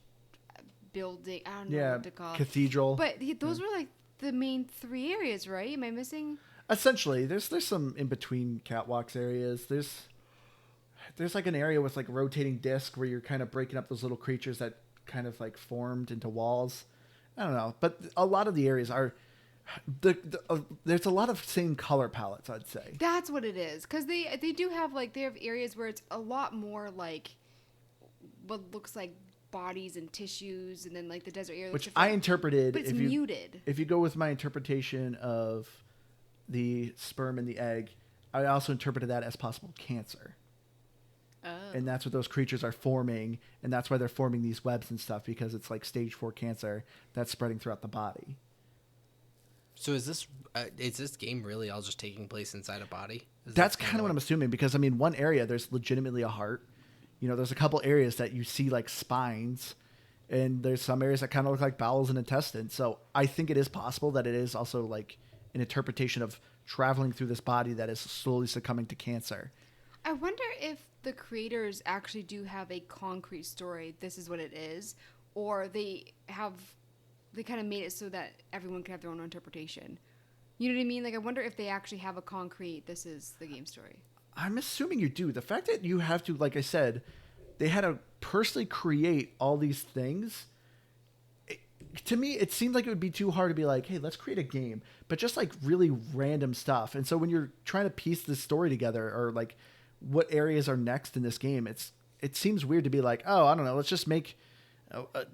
C: building. I don't know what to call it.
A: Cathedral.
C: But those were like the main 3 areas, right? Am I missing?
A: Essentially, there's some in between catwalks areas. There's like an area with like a rotating disc where you're kind of breaking up those little creatures that kind of like formed into walls. I don't know, but a lot of the areas are there's a lot of same color palettes, I'd say.
C: That's what it is, because they do have like they have areas where it's a lot more like what looks like bodies and tissues, and then like the desert area,
A: which I interpreted.
C: But it's muted.
A: If you go with my interpretation of the sperm and the egg, I also interpreted that as possible cancer. Oh. And that's what those creatures are forming, and that's why they're forming these webs and stuff, because it's like stage 4 cancer that's spreading throughout the body.
B: So is this game really all just taking place inside a body?
A: That's kind of what I'm assuming, because I mean, one area there's legitimately a heart. There's a couple areas that you see like spines, and there's some areas that kind of look like bowels and intestines. So I think it is possible that it is also like an interpretation of traveling through this body that is slowly succumbing to cancer.
C: I wonder if the creators actually do have a concrete story, this is what it is, or they kind of made it so that everyone can have their own interpretation. You know what I mean? Like, I wonder if they actually have a concrete, this is the game story.
A: I'm assuming you do. The fact that you have to, like I said, they had to personally create all these things. To me, it seemed like it would be too hard to be like, hey, let's create a game, but just like really random stuff. And so when you're trying to piece this story together, or like what areas are next in this game, it seems weird to be like, oh, I don't know, let's just make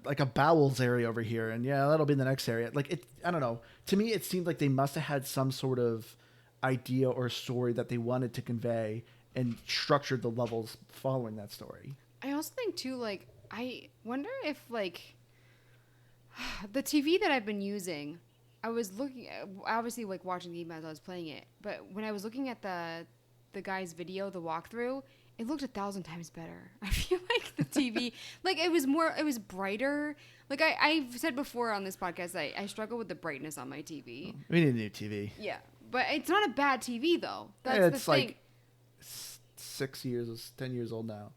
A: like a bowels area over here, and yeah, that'll be the next area. Like I don't know. To me, it seemed like they must have had some sort of idea or story that they wanted to convey and structured the levels following that story.
C: I also think too, like, I wonder if like the TV that I've been using, I was looking at, obviously like watching the game as I was playing it, but when I was looking at the guy's video, the walkthrough, it looked 1,000 times better. I feel like the TV, like it was brighter. Like I've said before on this podcast, I struggle with the brightness on my TV.
A: We need a new TV.
C: Yeah, but it's not a bad TV though. That's
A: it's
C: the thing.
A: Like 10 years old now.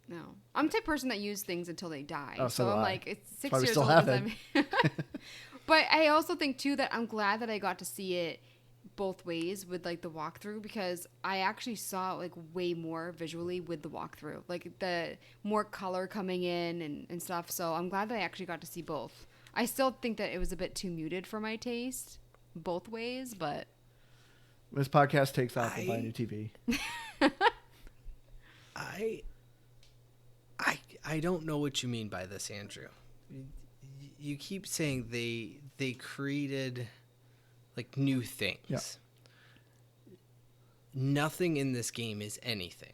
C: No, I'm the type of person that use things until they die.
A: Oh, so
C: I'm
A: I.
C: like, it's 6
A: That's why we
C: years
A: still
C: old.
A: have it.
C: But I also think too that I'm glad that I got to see it both ways with like the walkthrough, because I actually saw like way more visually with the walkthrough, like the more color coming in and stuff. So I'm glad that I actually got to see both. I still think that it was a bit too muted for my taste both ways, but
A: when this podcast takes off, we'll buy a new TV.
B: I don't know what you mean by this, Andrew. You keep saying they created like new things.
A: Yeah.
B: Nothing in this game is anything.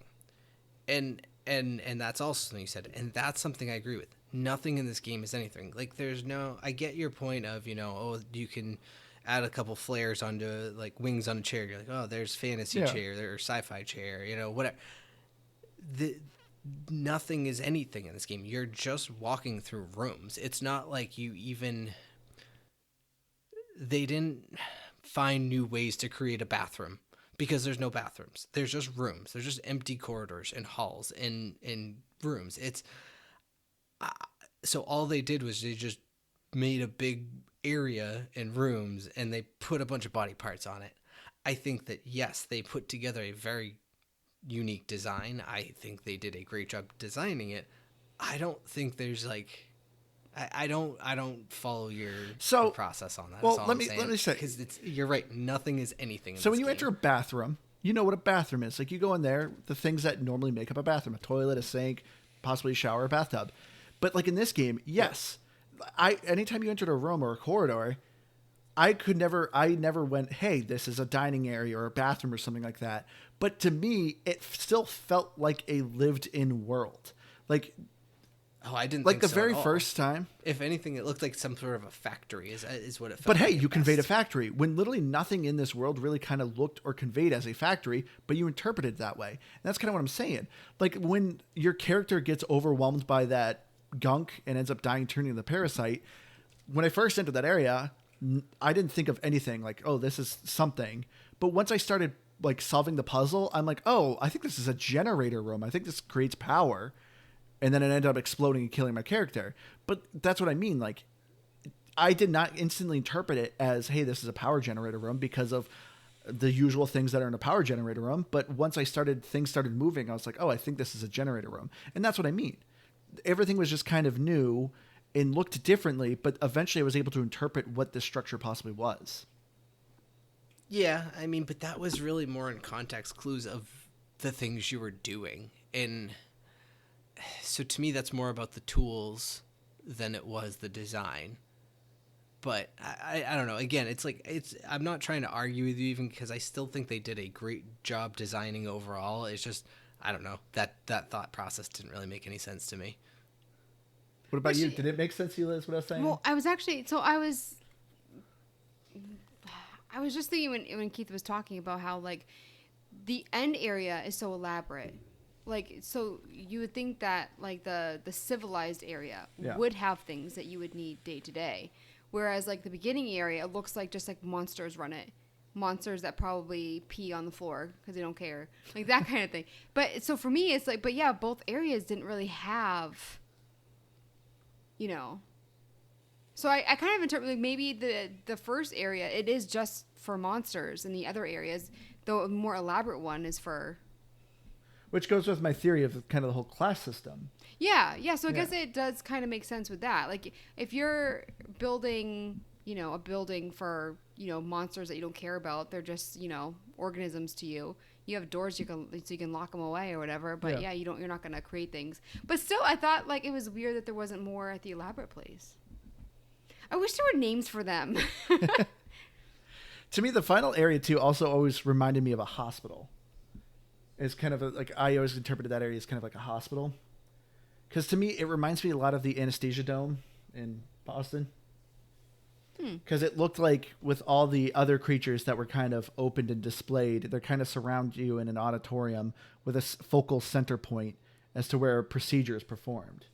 B: And And that's also something you said, and that's something I agree with. Nothing in this game is anything. Like, there's no... I get your point of, you can add a couple flares onto, like, wings on a chair. You're like, oh, there's fantasy chair, there's sci-fi chair, whatever. Nothing is anything in this game. You're just walking through rooms. It's not like you even... They didn't find new ways to create a bathroom, because there's no bathrooms. There's just rooms. There's just empty corridors and halls and rooms. It's so all they did was they just made a big area and rooms, and they put a bunch of body parts on it. I think that, yes, they put together a very unique design. I think they did a great job designing it. I don't think there's like... I don't follow your process on that.
A: Well, let me say,
B: because you're right. Nothing is anything.
A: So when you enter a bathroom, you know what a bathroom is. Like, you go in there, the things that normally make up a bathroom: a toilet, a sink, possibly a shower, a bathtub. But like in this game, yes, anytime you entered a room or a corridor, I never went, hey, this is a dining area or a bathroom or something like that. But to me, it still felt like a lived-in world. Like.
B: Oh, I didn't
A: like
B: think
A: the
B: so
A: very
B: at all.
A: First time.
B: If anything, it looked like some sort of a factory is what it felt
A: But hey,
B: like
A: you conveyed a
B: best.
A: factory when literally nothing in this world really kind of looked or conveyed as a factory, but you interpreted it that way. And that's kind of what I'm saying. Like when your character gets overwhelmed by that gunk and ends up dying, turning into the parasite, when I first entered that area, I didn't think of anything like, oh, this is something. But once I started like solving the puzzle, I'm like, oh, I think this is a generator room. I think this creates power. And then it ended up exploding and killing my character. But that's what I mean. Like, I did not instantly interpret it as, hey, this is a power generator room, because of the usual things that are in a power generator room. But once things started moving, I was like, oh, I think this is a generator room. And that's what I mean. Everything was just kind of new and looked differently, but eventually I was able to interpret what this structure possibly was.
B: Yeah, I mean, but that was really more in context clues of the things you were doing. And so to me, that's more about the tools than it was the design. But I don't know. Again, I'm not trying to argue with you, even because I still think they did a great job designing overall. It's just, I don't know, that thought process didn't really make any sense to me.
A: What about you? Did it make sense to you, Liz, what I was saying?
C: Well, I was just thinking when Keith was talking about how, like, the end area is so elaborate. Like, so you would think that, like, the civilized area would have things that you would need day to day. Whereas, like, the beginning area, it looks like just, like, monsters run it. Monsters that probably pee on the floor because they don't care. Like, that kind of thing. But, so for me, it's like, but yeah, both areas didn't really have, So I kind of interpret, like, maybe the first area, it is just for monsters. And the other areas, the more elaborate one is for...
A: Which goes with my theory of kind of the whole class system.
C: Yeah. So I guess it does kind of make sense with that. Like, if you're building, a building for, monsters that you don't care about, they're just, organisms to you. You have doors so you can lock them away or whatever. But you're not going to create things. But still, I thought, like, it was weird that there wasn't more at the elaborate place. I wish there were names for them.
A: To me, the final area too also always reminded me of a hospital. It's kind of I always interpreted that area as kind of like a hospital. Because to me, it reminds me a lot of the Anesthesia Dome in Boston. Because it looked like, with all the other creatures that were kind of opened and displayed, they kind of surround you in an auditorium with a focal center point as to where a procedure is performed.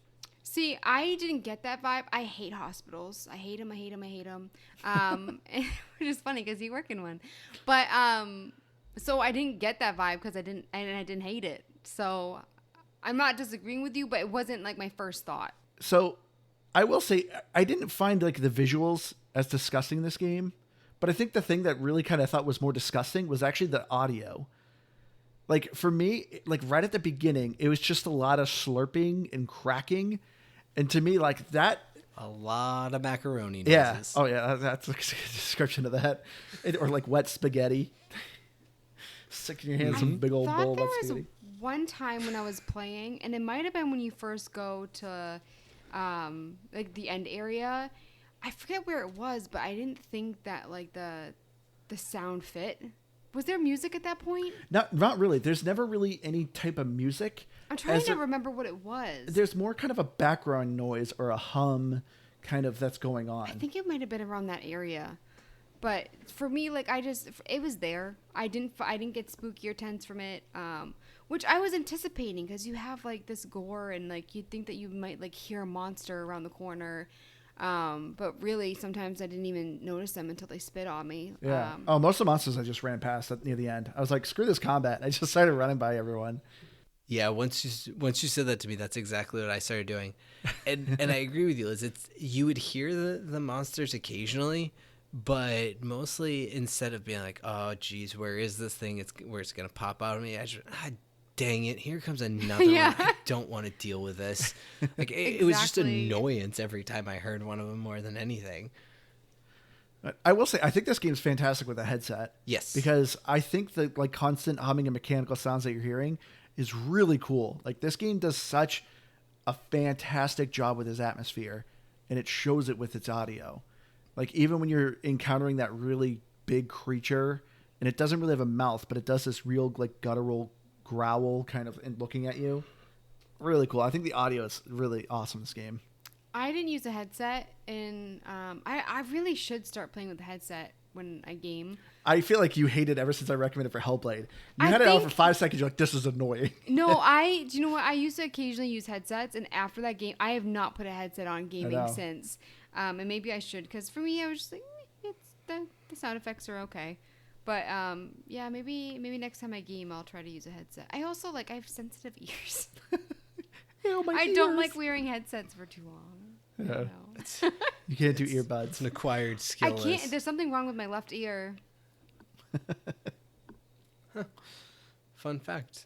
C: See, I didn't get that vibe. I hate hospitals. I hate them. Which is funny because you work in one. But, so I didn't get that vibe because I didn't hate it. So I'm not disagreeing with you, but it wasn't like my first thought.
A: So I will say I didn't find like the visuals as disgusting in this game, but I think the thing that really kind of thought was more disgusting was actually the audio. Like for me, like right at the beginning, it was just a lot of slurping and cracking. And to me, like that...
B: A lot of macaroni noises.
A: Yeah. Oh yeah, that's a description of that. Or like wet spaghetti. Sticking your hands in a big old bowl of wet spaghetti.
C: There was one time when I was playing, and it might have been when you first go to like the end area. I forget where it was, but I didn't think that like the sound fit Was there music at that point?
A: Not really. There's never really any type of music.
C: I'm trying to remember what it was.
A: There's more kind of a background noise or a hum kind of that's going on.
C: I think it might have been around that area. But for me, like, it was there. I didn't get spooky or tense from it, which I was anticipating because you have, like, this gore and, like, you'd think that you might, like, hear a monster around the corner. But really, sometimes I didn't even notice them until they spit on me.
A: Yeah. Most of the monsters I just ran past near the end. I was like, screw this combat. I just started running by everyone.
B: Yeah, once you said that to me, that's exactly what I started doing, and I agree with you, Liz. You would hear the monsters occasionally, but mostly instead of being like, oh geez, where is this thing? Where it's gonna pop out of me. Dang it, here comes another one. I don't want to deal with this. Like it was just annoyance every time I heard one of them more than anything.
A: I will say, I think this game's fantastic with a headset.
B: Yes,
A: because I think the like constant humming and mechanical sounds that you're hearing is really cool. Like this game does such a fantastic job with its atmosphere, and it shows it with its audio. Like even when you're encountering that really big creature, and it doesn't really have a mouth, but it does this real like guttural growl kind of in looking at you. Really cool. I think the audio is really awesome in this game.
C: I didn't use a headset, and I really should start playing with the headset when I game.
A: I feel like you hate it ever since I recommended for Hellblade. You had it out for 5 seconds. You're like, this is annoying.
C: No, do you know what? I used to occasionally use headsets, and after that game, I have not put a headset on gaming since. And maybe I should, because for me, I was just like, the sound effects are okay. But yeah, maybe next time I game, I'll try to use a headset. I also I have sensitive ears. I don't like wearing headsets for too long.
A: Yeah. You can't do earbuds.
B: It's an acquired skill.
C: I can't. There's something wrong with my left ear.
B: Huh. Fun fact.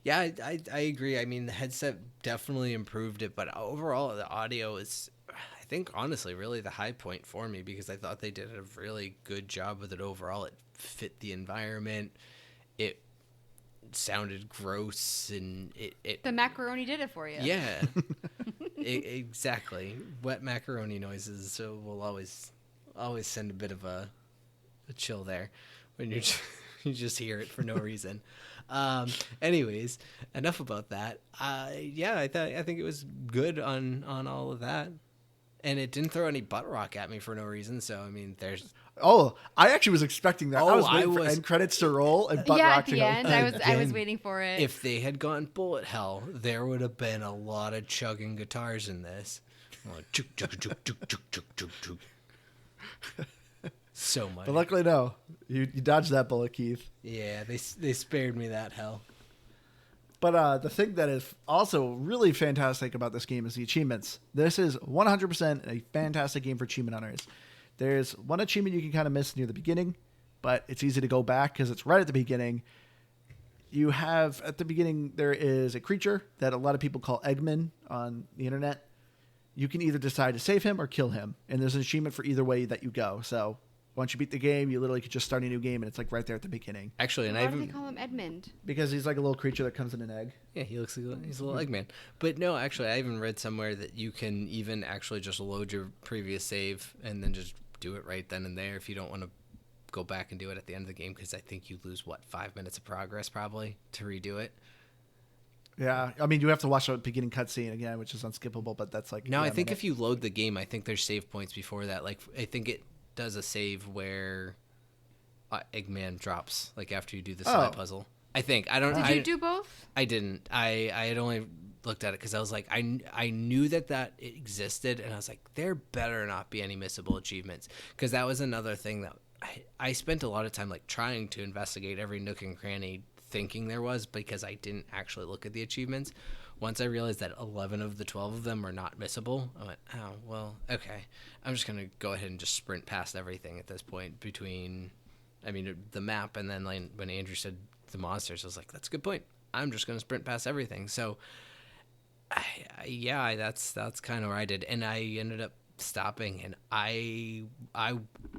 B: Yeah, I agree. I mean, the headset definitely improved it, but overall, the audio is, I think, honestly, really the high point for me because I thought they did a really good job with it overall. It fit the environment. It sounded gross, and it
C: the macaroni did it for you.
B: Yeah, exactly. Wet macaroni noises. So we'll always send a bit of a chill there when you just hear it for no reason. Anyways, enough about that. Yeah, I think it was good on all of that. And it didn't throw any butt rock at me for no reason. So, I mean, there's...
A: Oh, I actually was expecting that. I was waiting for end credits to roll and butt rock to go.
C: Yeah, at the end, I was waiting for it.
B: If they had gone bullet hell, there would have been a lot of chugging guitars in this. Chuk, chuk, chuk, chuk, chuk, chuk, chuk, chuk. So much.
A: But luckily, no. You dodged that bullet, Keith.
B: Yeah, they spared me that hell.
A: But the thing that is also really fantastic about this game is the achievements. This is 100% a fantastic game for achievement hunters. There's one achievement you can kind of miss near the beginning, but it's easy to go back because it's right at the beginning. You have, at the beginning, there is a creature that a lot of people call Eggman on the internet. You can either decide to save him or kill him, and there's an achievement for either way that you go. So once you beat the game, you literally could just start a new game, and it's like right there at the beginning.
B: Actually, and
C: why do they call him Edmund?
A: Because he's like a little creature that comes in an egg.
B: Yeah, he's a little Eggman. But no, actually, I even read somewhere that you can even actually just load your previous save and then just do it right then and there if you don't want to go back and do it at the end of the game, because I think you lose 5 minutes of progress probably to redo it.
A: Yeah, I mean, you have to watch the beginning cutscene again, which is unskippable, but that's like...
B: No, I think if you load the game, I think there's save points before that. Like, I think it does a save where Eggman drops, like, after you do the side puzzle. I think. I don't...
C: Did you do both?
B: I didn't. I had only looked at it because I was like, I knew that it existed, and I was like, there better not be any missable achievements, because that was another thing that I spent a lot of time, like, trying to investigate every nook and cranny, thinking there was, because I didn't actually look at the achievements. Once I realized that 11 of the 12 of them are not missable, I went, oh, well, okay. I'm just going to go ahead and just sprint past everything at this point between, I mean, the map, and then like, when Andrew said the monsters, I was like, that's a good point. I'm just going to sprint past everything. So, yeah, that's kind of where I did. And I ended up stopping, and I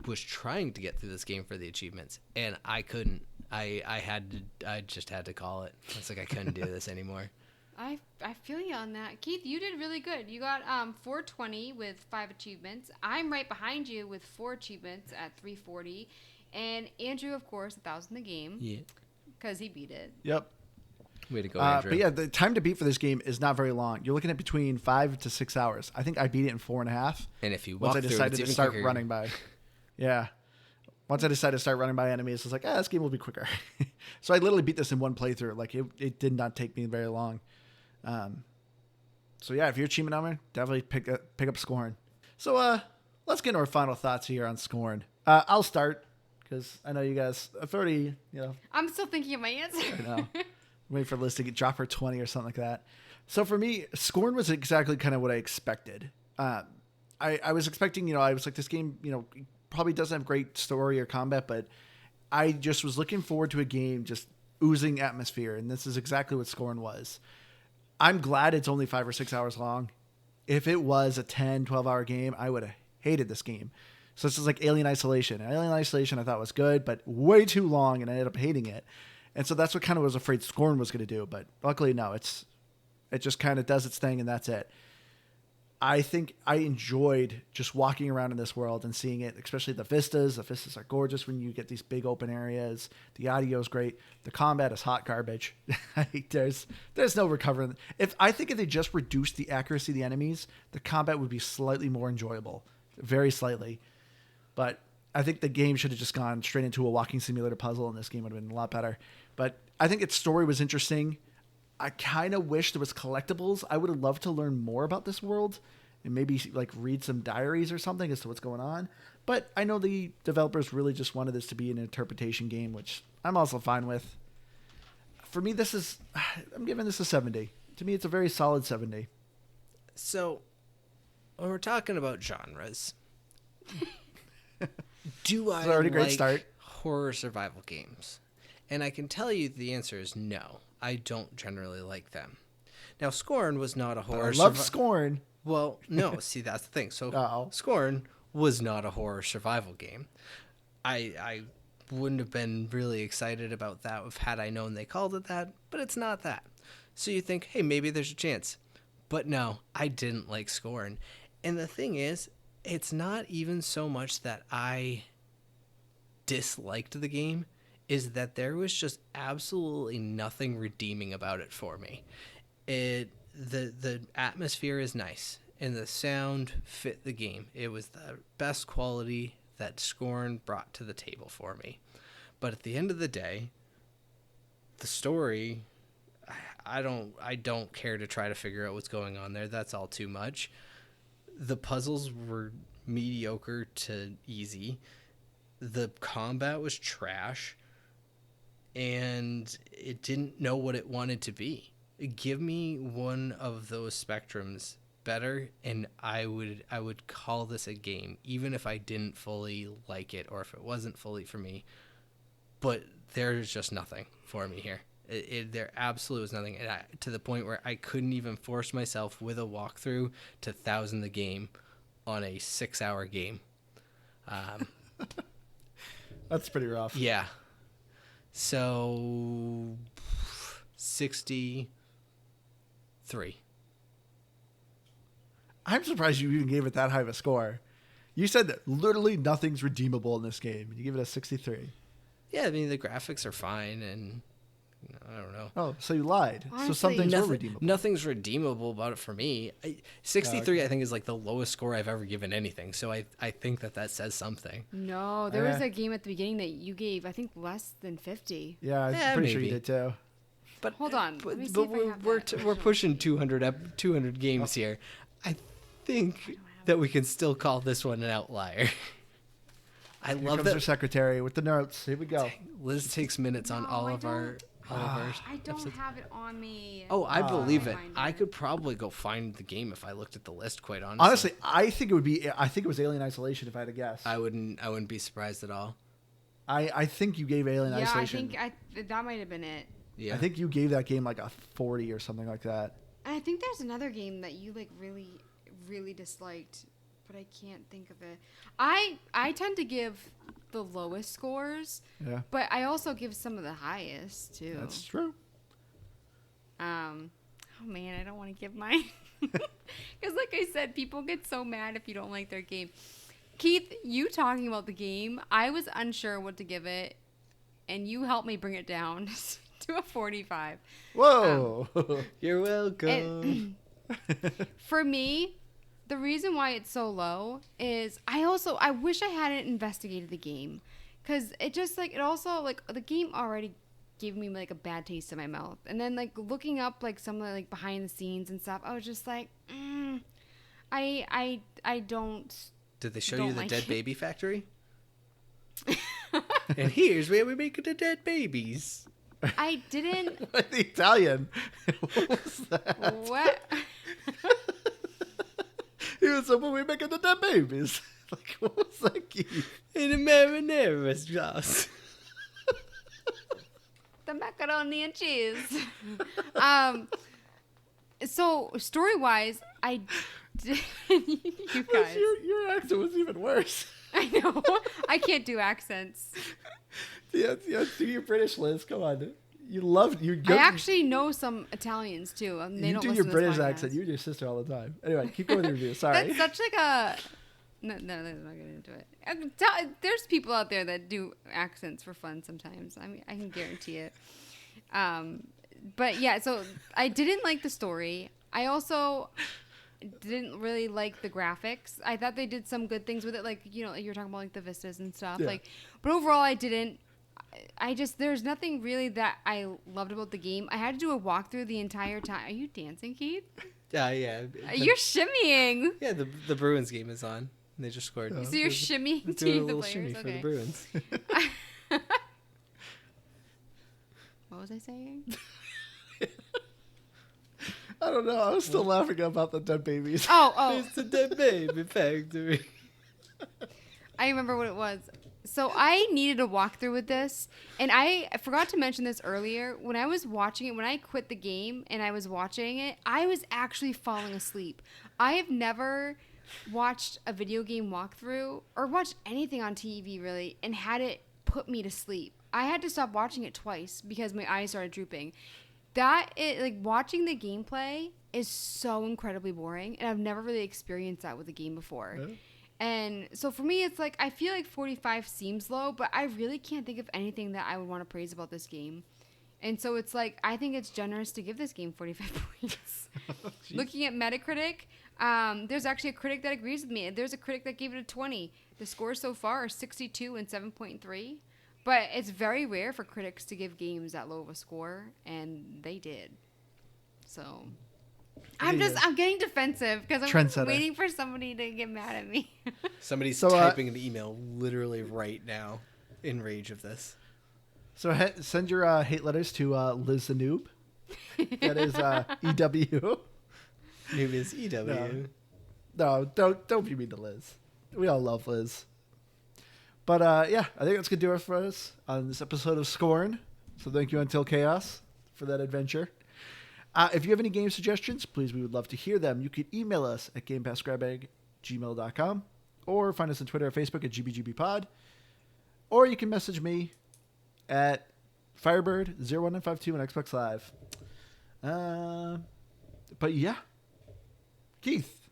B: was trying to get through this game for the achievements, and I couldn't. I just had to call it. It's like I couldn't do this anymore.
C: I feel you on that. Keith, you did really good. You got 420 with 5 achievements. I'm right behind you with 4 achievements at 340. And Andrew, of course, 1,000 the game.
B: Yeah.
C: Because he beat it.
A: Yep.
B: Way to go, Andrew.
A: But yeah, the time to beat for this game is not very long. You're looking at between 5 to 6 hours. I think I beat it in 4.5.
B: And if you
A: once
B: walk
A: I
B: through
A: decided
B: it,
A: to
B: it's
A: start
B: even quicker.
A: running by, yeah. Once I decided to start running by enemies, I was like, this game will be quicker. So I literally beat this in one playthrough. Like it did not take me very long. So yeah, if you're a achievement owner, definitely pick up Scorn. So let's get into our final thoughts here on Scorn. I'll start because I know you guys have already,
C: I'm still thinking of my answer.
A: wait for Liz to drop her 20 or something like that. So for me, Scorn was exactly kind of what I expected. I was expecting, I was like, this game, probably doesn't have great story or combat, but I just was looking forward to a game just oozing atmosphere, and this is exactly what Scorn was. I'm glad it's only 5 or 6 hours long. If it was a 10, 12-hour game, I would have hated this game. So this is like Alien Isolation. Alien Isolation I thought was good, but way too long, and I ended up hating it. And so that's what kind of was afraid Scorn was going to do. But luckily, no, it just kind of does its thing, and that's it. I think I enjoyed just walking around in this world and seeing it, especially the vistas. The vistas are gorgeous when you get these big open areas. The audio is great. The combat is hot garbage. There's no recovering. I think if they just reduced the accuracy of the enemies, the combat would be slightly more enjoyable, very slightly. But I think the game should have just gone straight into a walking simulator puzzle, and this game would have been a lot better. But I think its story was interesting. I kind of wish there was collectibles. I would have loved to learn more about this world and maybe like read some diaries or something as to what's going on. But I know the developers really just wanted this to be an interpretation game, which I'm also fine with. For me, I'm giving this a 70. To me, it's a very solid 70.
B: So, when we're talking about genres, do I
A: already a great
B: like
A: start.
B: horror survival games? And I can tell you the answer is no. I don't generally like them. Now, Scorn was not a horror.
A: I love Scorn.
B: Well, no. See, that's the thing. So,
A: Uh-oh.
B: Scorn was not a horror survival game. I wouldn't have been really excited about that had I known they called it that, but it's not that. So you think, hey, maybe there's a chance. But no, I didn't like Scorn. And the thing is, it's not even so much that I disliked the game, is that there was just absolutely nothing redeeming about it for me. The atmosphere is nice, and the sound fit the game. It was the best quality that Scorn brought to the table for me. But at the end of the day, the story, I don't care to try to figure out what's going on there. That's all too much. The puzzles were mediocre to easy. The combat was trash. And it didn't know what it wanted to be. Give me one of those spectrums better, and I would call this a game, even if I didn't fully like it or if it wasn't fully for me. But there's just nothing for me here. There absolutely was nothing, and to the point where I couldn't even force myself with a walkthrough to 1,000 the game on a 6-hour game.
A: That's pretty rough.
B: Yeah. So 63.
A: I'm surprised you even gave it that high of a score. You said that literally nothing's redeemable in this game. You give it a 63.
B: Yeah, I mean, the graphics are fine, and I don't know.
A: Oh, so you lied.
C: Honestly,
A: so some things were redeemable.
B: Nothing's redeemable about it for me. 63, I think, is like the lowest score I've ever given anything. So I think that says something.
C: No, there was a game at the beginning that you gave, I think, less than 50.
A: Yeah, I'm
B: Yeah,
A: pretty sure
B: maybe.
A: you did too.
B: But
C: Hold on, let me see
B: but
C: if I have
B: we're
C: that.
B: we're pushing 200 games here. I think that we can still call this one an outlier. I
A: Here
B: love
A: comes
B: that
A: our secretary with the notes. Here we go.
B: Liz takes minutes on
C: No,
B: all
C: I
B: of our
C: I don't
B: episodes.
C: have it on me.
B: Oh, I believe it.
C: Reminder.
B: I could probably go find the game if I looked at the list. Quite honestly,
A: Honestly, I think it was Alien Isolation if I had to guess.
B: I wouldn't be surprised at all.
A: I think you gave Alien
C: Yeah,
A: Isolation.
C: I think that might have been it.
B: Yeah,
A: I think you gave that game like a 40 or something like that.
C: And I think there's another game that you like really, really disliked, but I can't think of it. I tend to give the lowest scores,
A: Yeah,
C: but I also give some of the highest too.
A: that's true.
C: Oh man, I don't want to give mine because, like I said, people get so mad if you don't like their game. Keith, you talking about the game, I was unsure what to give it, and you helped me bring it down to a 45.
A: Whoa.
B: You're welcome.
C: For me, the reason why it's so low is I wish I hadn't investigated the game, because it just like it also like the game already gave me like a bad taste in my mouth, and then like looking up like some of the like behind the scenes and stuff, I was just like, I don't.
B: Did they show
C: Don't
B: you the
C: like
B: dead
C: it.
B: baby factory? And here's where we make the dead babies.
C: I didn't.
A: What, the Italian? What was that?
C: What?
A: Here's what we making the dead babies. Like, what was that, Keith?
B: In a marinara sauce.
C: The macaroni and cheese. So story wise, I did. You guys,
A: Your accent was even worse.
C: I know. I can't do accents.
A: Yeah, do your British, Liz. Come on. You love you.
C: I actually know some Italians too. They
A: you
C: don't
A: do
C: listen
A: your
C: to this
A: British
C: podcast.
A: accent. You and your sister all the time. Anyway, keep going with your review. Sorry.
C: That's such like a. No, let's not get into it. There's people out there that do accents for fun sometimes. I mean, I can guarantee it. But yeah, so I didn't like the story. I also didn't really like the graphics. I thought they did some good things with it, like you're talking about like the vistas and stuff.
A: Yeah.
C: Like, but overall, I didn't. I just there's nothing really that I loved about the game. I had to do a walkthrough the entire time. Are you dancing, Keith?
B: Yeah.
C: You're shimmying.
B: Yeah, the Bruins game is on. They just scored.
C: So you're shimmying
B: Doing a
C: to the
B: little
C: players.
B: shimmy for the
C: Okay.
B: Bruins.
C: What was I saying?
A: I don't know. I was still laughing about the dead babies.
C: Oh.
B: It's the dead baby factory.
C: I remember what it was. So I needed a walkthrough with this, and I forgot to mention this earlier. When I was watching it, when I quit the game and I was watching it, I was actually falling asleep. I have never watched a video game walkthrough or watched anything on TV really and had it put me to sleep. I had to stop watching it twice because my eyes started drooping. Watching the gameplay is so incredibly boring, and I've never really experienced that with a game before.
A: Yeah.
C: And so for me, it's like I feel like 45 seems low, but I really can't think of anything that I would want to praise about this game. And so it's like I think it's generous to give this game 45 points. Looking at Metacritic, there's actually a critic that agrees with me. There's a critic that gave it a 20. The scores so far are 62 and 7.3. But it's very rare for critics to give games that low of a score, and they did. So I'm getting defensive because I'm
A: Trendsetter.
C: waiting for somebody to get mad at me.
B: Somebody's
A: So,
B: typing an email literally right now in rage of this.
A: So send your hate letters to Liz the Noob. That is EW.
B: Noob is EW.
A: No, don't be mean to Liz. We all love Liz. But yeah, I think that's gonna do it for us on this episode of Scorn. So thank you Until Chaos for that adventure. If you have any game suggestions, please, we would love to hear them. You can email us at gamepassgrabag@gmail.com or find us on Twitter or Facebook at GBGBpod. Or you can message me at Firebird01952 on Xbox Live. But yeah, Keith.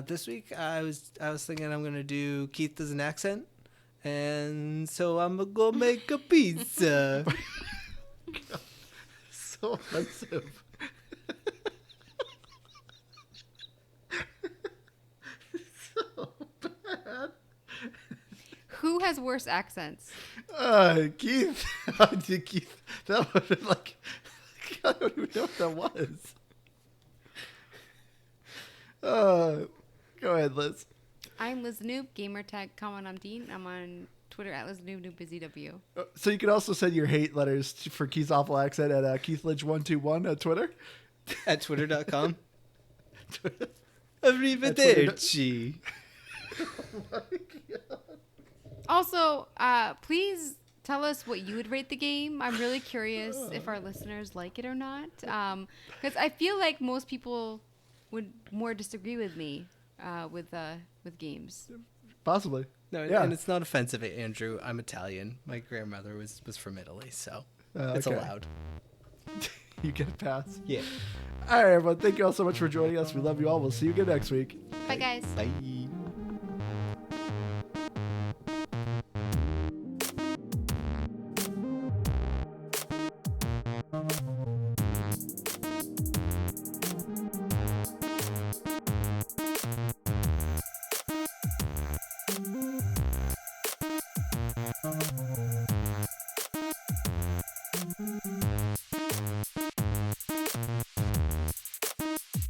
B: This week I was thinking I'm gonna do Keith as an accent, and so I'm gonna go make a pizza.
A: So offensive. So bad.
C: Who has worse accents?
A: Keith. Keith. That would have been like, I don't even know what that was. Go ahead, Liz.
C: I'm Liz Noob, gamertag comment I'm Dean. I'm on Twitter at Liz Noob, Noob is EW.
A: So you can also send your hate letters for Keith's awful accent at KeithLynch121 on Twitter.
B: At twitter.com. Arrivederci.
A: Oh my God.
C: Also, please tell us what you would rate the game. I'm really curious if our listeners like it or not. Because I feel like most people would more disagree with me with games.
A: Possibly.
B: No,
A: Yeah.
B: and it's not offensive, Andrew. I'm Italian. My grandmother was from Italy, so it's
A: okay.
B: allowed.
A: You get a pass.
B: Yeah.
A: All right, everyone. Thank you all so much for joining us. We love you all. We'll see you again next week.
C: Bye, guys.
B: Bye.